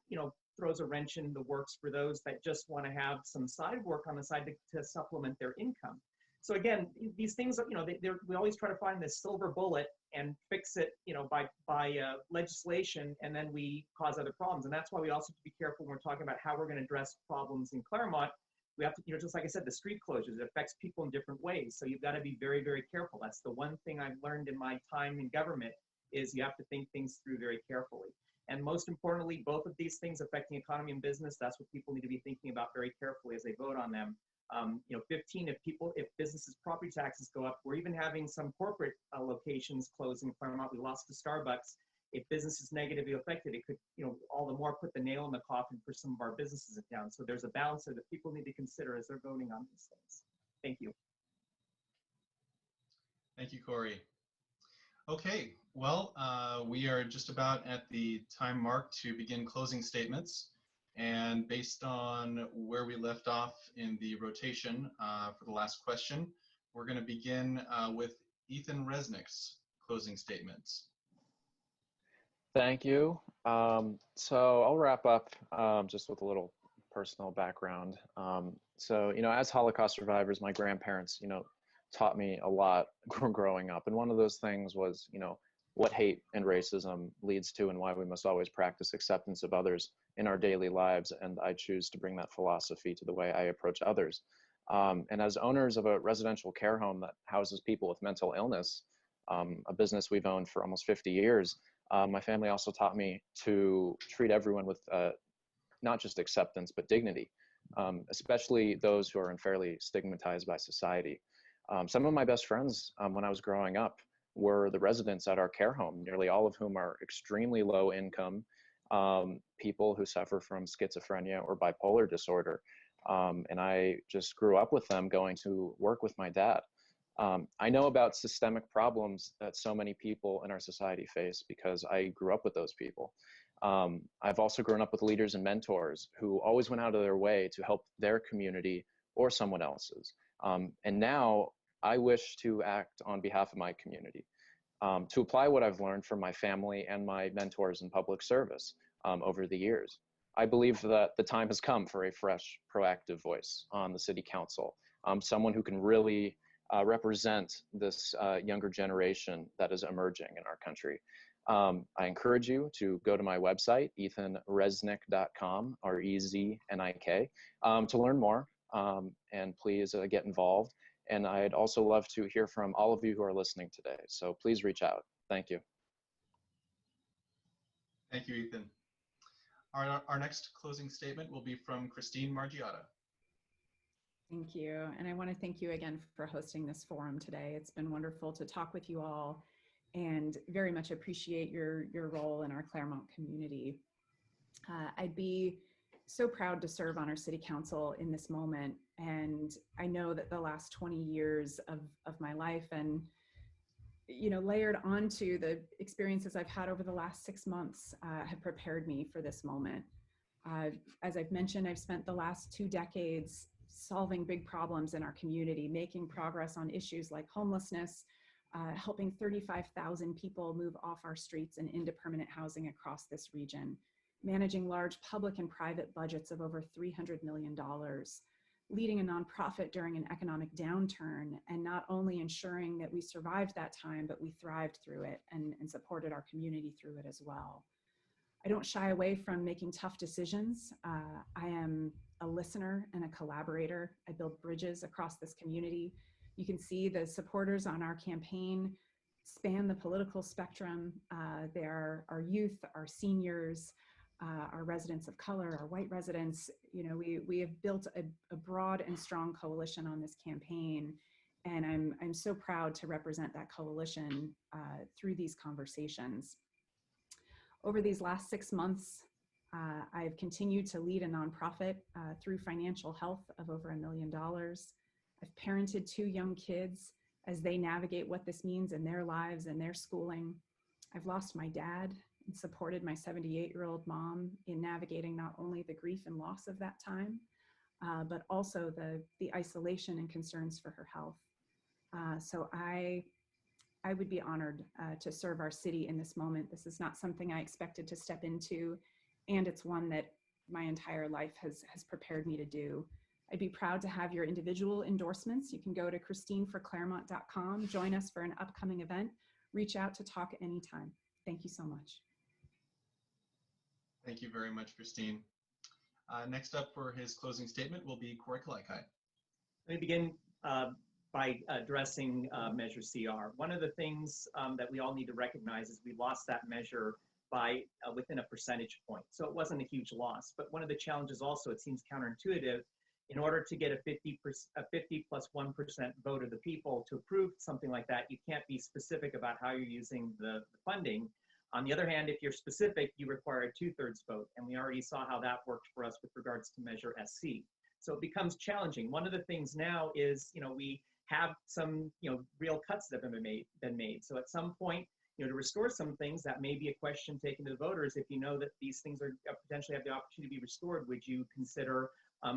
throws a wrench in the works for those that just want to have some side work on the side to supplement their income. So again, these things, we always try to find this silver bullet and fix it, by legislation, and then we cause other problems. And that's why we also have to be careful when we're talking about how we're going to address problems in Claremont. We have to, just like I said, the street closures, it affects people in different ways. So you've got to be very, very careful. That's the one thing I've learned in my time in government, is you have to think things through very carefully. And most importantly, both of these things affecting economy and business, that's what people need to be thinking about very carefully as they vote on them. 15, if businesses' property taxes go up, we're even having some corporate locations close in Claremont. We lost to Starbucks. If business is negatively affected, it could, all the more put the nail in the coffin for some of our businesses down. So there's a balance there that people need to consider as they're voting on these things. Thank you. Thank you, Corey. Okay, well, we are just about at the time mark to begin closing statements. And based on where we left off in the rotation for the last question, we're going to begin with Ethan Resnick's closing statements. Thank you. So I'll wrap up just with a little personal background. So, as Holocaust survivors, my grandparents, taught me a lot growing up. And one of those things was, what hate and racism leads to and why we must always practice acceptance of others in our daily lives. And I choose to bring that philosophy to the way I approach others. And as owners of a residential care home that houses people with mental illness, a business we've owned for almost 50 years, my family also taught me to treat everyone with not just acceptance, but dignity, especially those who are unfairly stigmatized by society. Some of my best friends when I was growing up were the residents at our care home, nearly all of whom are extremely low income people who suffer from schizophrenia or bipolar disorder. And I just grew up with them going to work with my dad. I know about systemic problems that so many people in our society face because I grew up with those people. I've also grown up with leaders and mentors who always went out of their way to help their community or someone else's. And now I wish to act on behalf of my community, to apply what I've learned from my family and my mentors in public service over the years. I believe that the time has come for a fresh, proactive voice on the city council, someone who can really represent this younger generation that is emerging in our country. I encourage you to go to my website, ethanresnick.com, R-E-Z-N-I-K, to learn more, and please get involved. And I'd also love to hear from all of you who are listening today. So please reach out. Thank you. Thank you, Ethan. Our next closing statement will be from Christine Margiotta. Thank you. And I want to thank you again for hosting this forum today. It's been wonderful to talk with you all and very much appreciate your role in our Claremont community. I'd be so proud to serve on our city council in this moment. And I know that the last 20 years of my life and, layered onto the experiences I've had over the last 6 months have prepared me for this moment. As I've mentioned, I've spent the last 2 decades solving big problems in our community, making progress on issues like homelessness, helping 35,000 people move off our streets and into permanent housing across this region, managing large public and private budgets of over $300 million, leading a nonprofit during an economic downturn, and not only ensuring that we survived that time, but we thrived through it and supported our community through it as well. I don't shy away from making tough decisions. I am a listener and a collaborator. I build bridges across this community. You can see the supporters on our campaign span the political spectrum. They are our youth, our seniors, our residents of color, our white residents. You know, we have built a broad and strong coalition on this campaign, and I'm so proud to represent that coalition through these conversations. Over these last 6 months, I've continued to lead a nonprofit through financial health of over $1 million. I've parented 2 young kids as they navigate what this means in their lives and their schooling. I've lost my dad and supported my 78-year-old mom in navigating not only the grief and loss of that time, but also the isolation and concerns for her health. So I would be honored to serve our city in this moment. This is not something I expected to step into, and it's one that my entire life has prepared me to do. I'd be proud to have your individual endorsements. You can go to christineforclaremont.com, join us for an upcoming event, reach out to talk anytime. Thank you so much. Thank you very much, Christine. Next up for his closing statement will be Corey Kalaikai. Let me begin by addressing Measure CR. One of the things that we all need to recognize is we lost that measure by within a percentage point. So it wasn't a huge loss, but one of the challenges also, it seems counterintuitive, in order to get a 50 plus 1% vote of the people to approve something like that, you can't be specific about how you're using the funding. On the other hand, if you're specific, you require a 2/3 vote. And we already saw how that worked for us with regards to Measure SC. So it becomes challenging. One of the things now is, we have some, real cuts that have been made. So at some point, to restore some things, that may be a question taken to the voters. If you know that these things are potentially have the opportunity to be restored, would you consider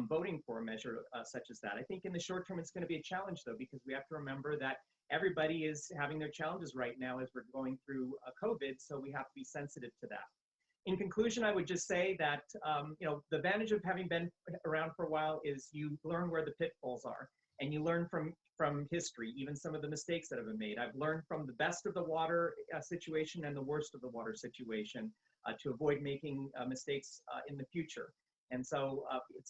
voting for a measure such as that? I think in the short term, it's going to be a challenge, though, because we have to remember that everybody is having their challenges right now as we're going through COVID, so we have to be sensitive to that. In conclusion, I would just say that the advantage of having been around for a while is you learn where the pitfalls are, and you learn from history, even some of the mistakes that have been made. I've learned from the best of the water situation and the worst of the water situation to avoid making mistakes in the future. And so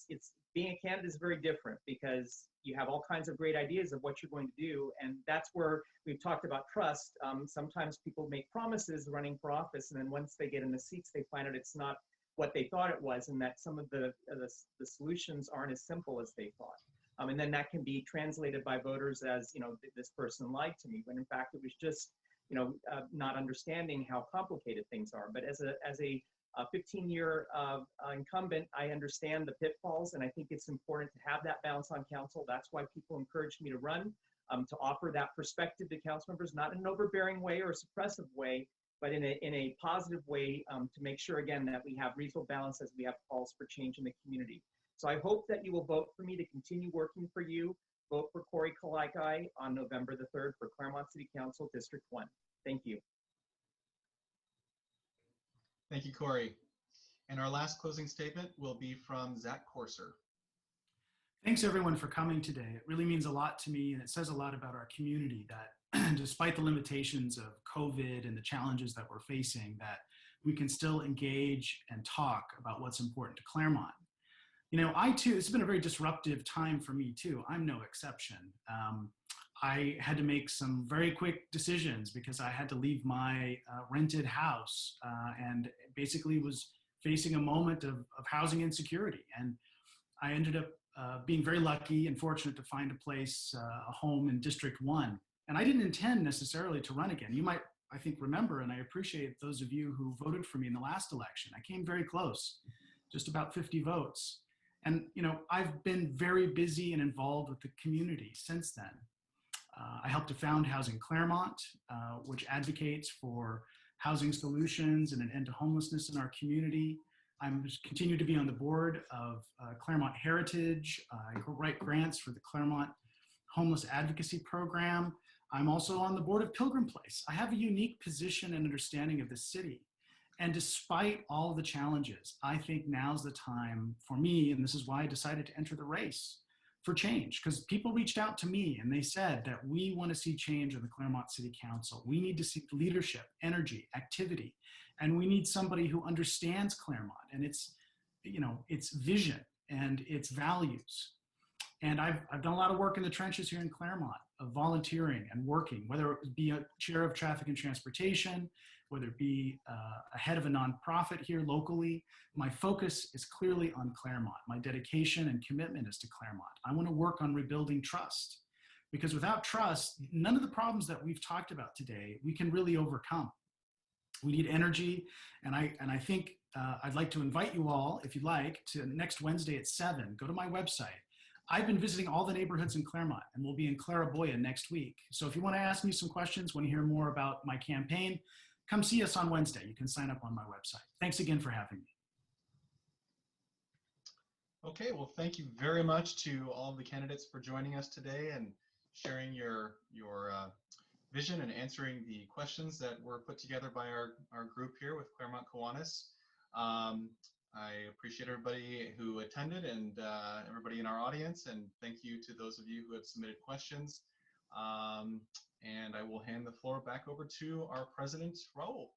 it's being a candidate is very different because you have all kinds of great ideas of what you're going to do. And that's where we've talked about trust. Sometimes people make promises running for office, and then once they get in the seats, they find out it's not what they thought it was, and that some of the solutions aren't as simple as they thought. And then that can be translated by voters as, this person lied to me, when in fact it was just, not understanding how complicated things are. But as a 15-year incumbent, I understand the pitfalls, and I think it's important to have that balance on council. That's why people encouraged me to run, to offer that perspective to council members, not in an overbearing way or a suppressive way, but in a positive way, to make sure, again, that we have reasonable balance as we have calls for change in the community. So I hope that you will vote for me to continue working for you. Vote for Corey Kalaikai on November the 3rd for Claremont City Council, District 1. Thank you. Thank you, Corey. And our last closing statement will be from Zach Corser. Thanks everyone for coming today. It really means a lot to me, and it says a lot about our community that despite the limitations of COVID and the challenges that we're facing, that we can still engage and talk about what's important to Claremont. I too, it's been a very disruptive time for me too. I'm no exception. I had to make some very quick decisions because I had to leave my rented house and basically was facing a moment of housing insecurity. And I ended up being very lucky and fortunate to find a place, a home in District 1. And I didn't intend necessarily to run again. You might, I think, remember, and I appreciate those of you who voted for me in the last election. I came very close, just about 50 votes. And, I've been very busy and involved with the community since then. I helped to found Housing Claremont, which advocates for housing solutions and an end to homelessness in our community. I'm continue to be on the board of Claremont Heritage. I write grants for the Claremont Homeless Advocacy Program. I'm also on the board of Pilgrim Place. I have a unique position and understanding of the city. And despite all the challenges, I think now's the time for me, and this is why I decided to enter the race, for change, because people reached out to me and they said that we want to see change in the Claremont City Council. We need to see leadership, energy, activity, and we need somebody who understands Claremont and its, its vision and its values. And I've done a lot of work in the trenches here in Claremont, of volunteering and working, whether it be a chair of traffic and transportation, whether it be a head of a nonprofit here locally. My focus is clearly on Claremont. My dedication and commitment is to Claremont. I want to work on rebuilding trust, because without trust, none of the problems that we've talked about today, we can really overcome. We need energy, and I think I'd like to invite you all, if you like, to next Wednesday at 7. Go to my website. I've been visiting all the neighborhoods in Claremont, and we'll be in Claraboya next week. So if you want to ask me some questions, want to hear more about my campaign, come see us on Wednesday. You can sign up on my website. Thanks again for having me. Okay, well, thank you very much to all of the candidates for joining us today and sharing your vision and answering the questions that were put together by our group here with Claremont Kiwanis. I appreciate everybody who attended and everybody in our audience, and thank you to those of you who have submitted questions. And I will hand the floor back over to our president, Raul.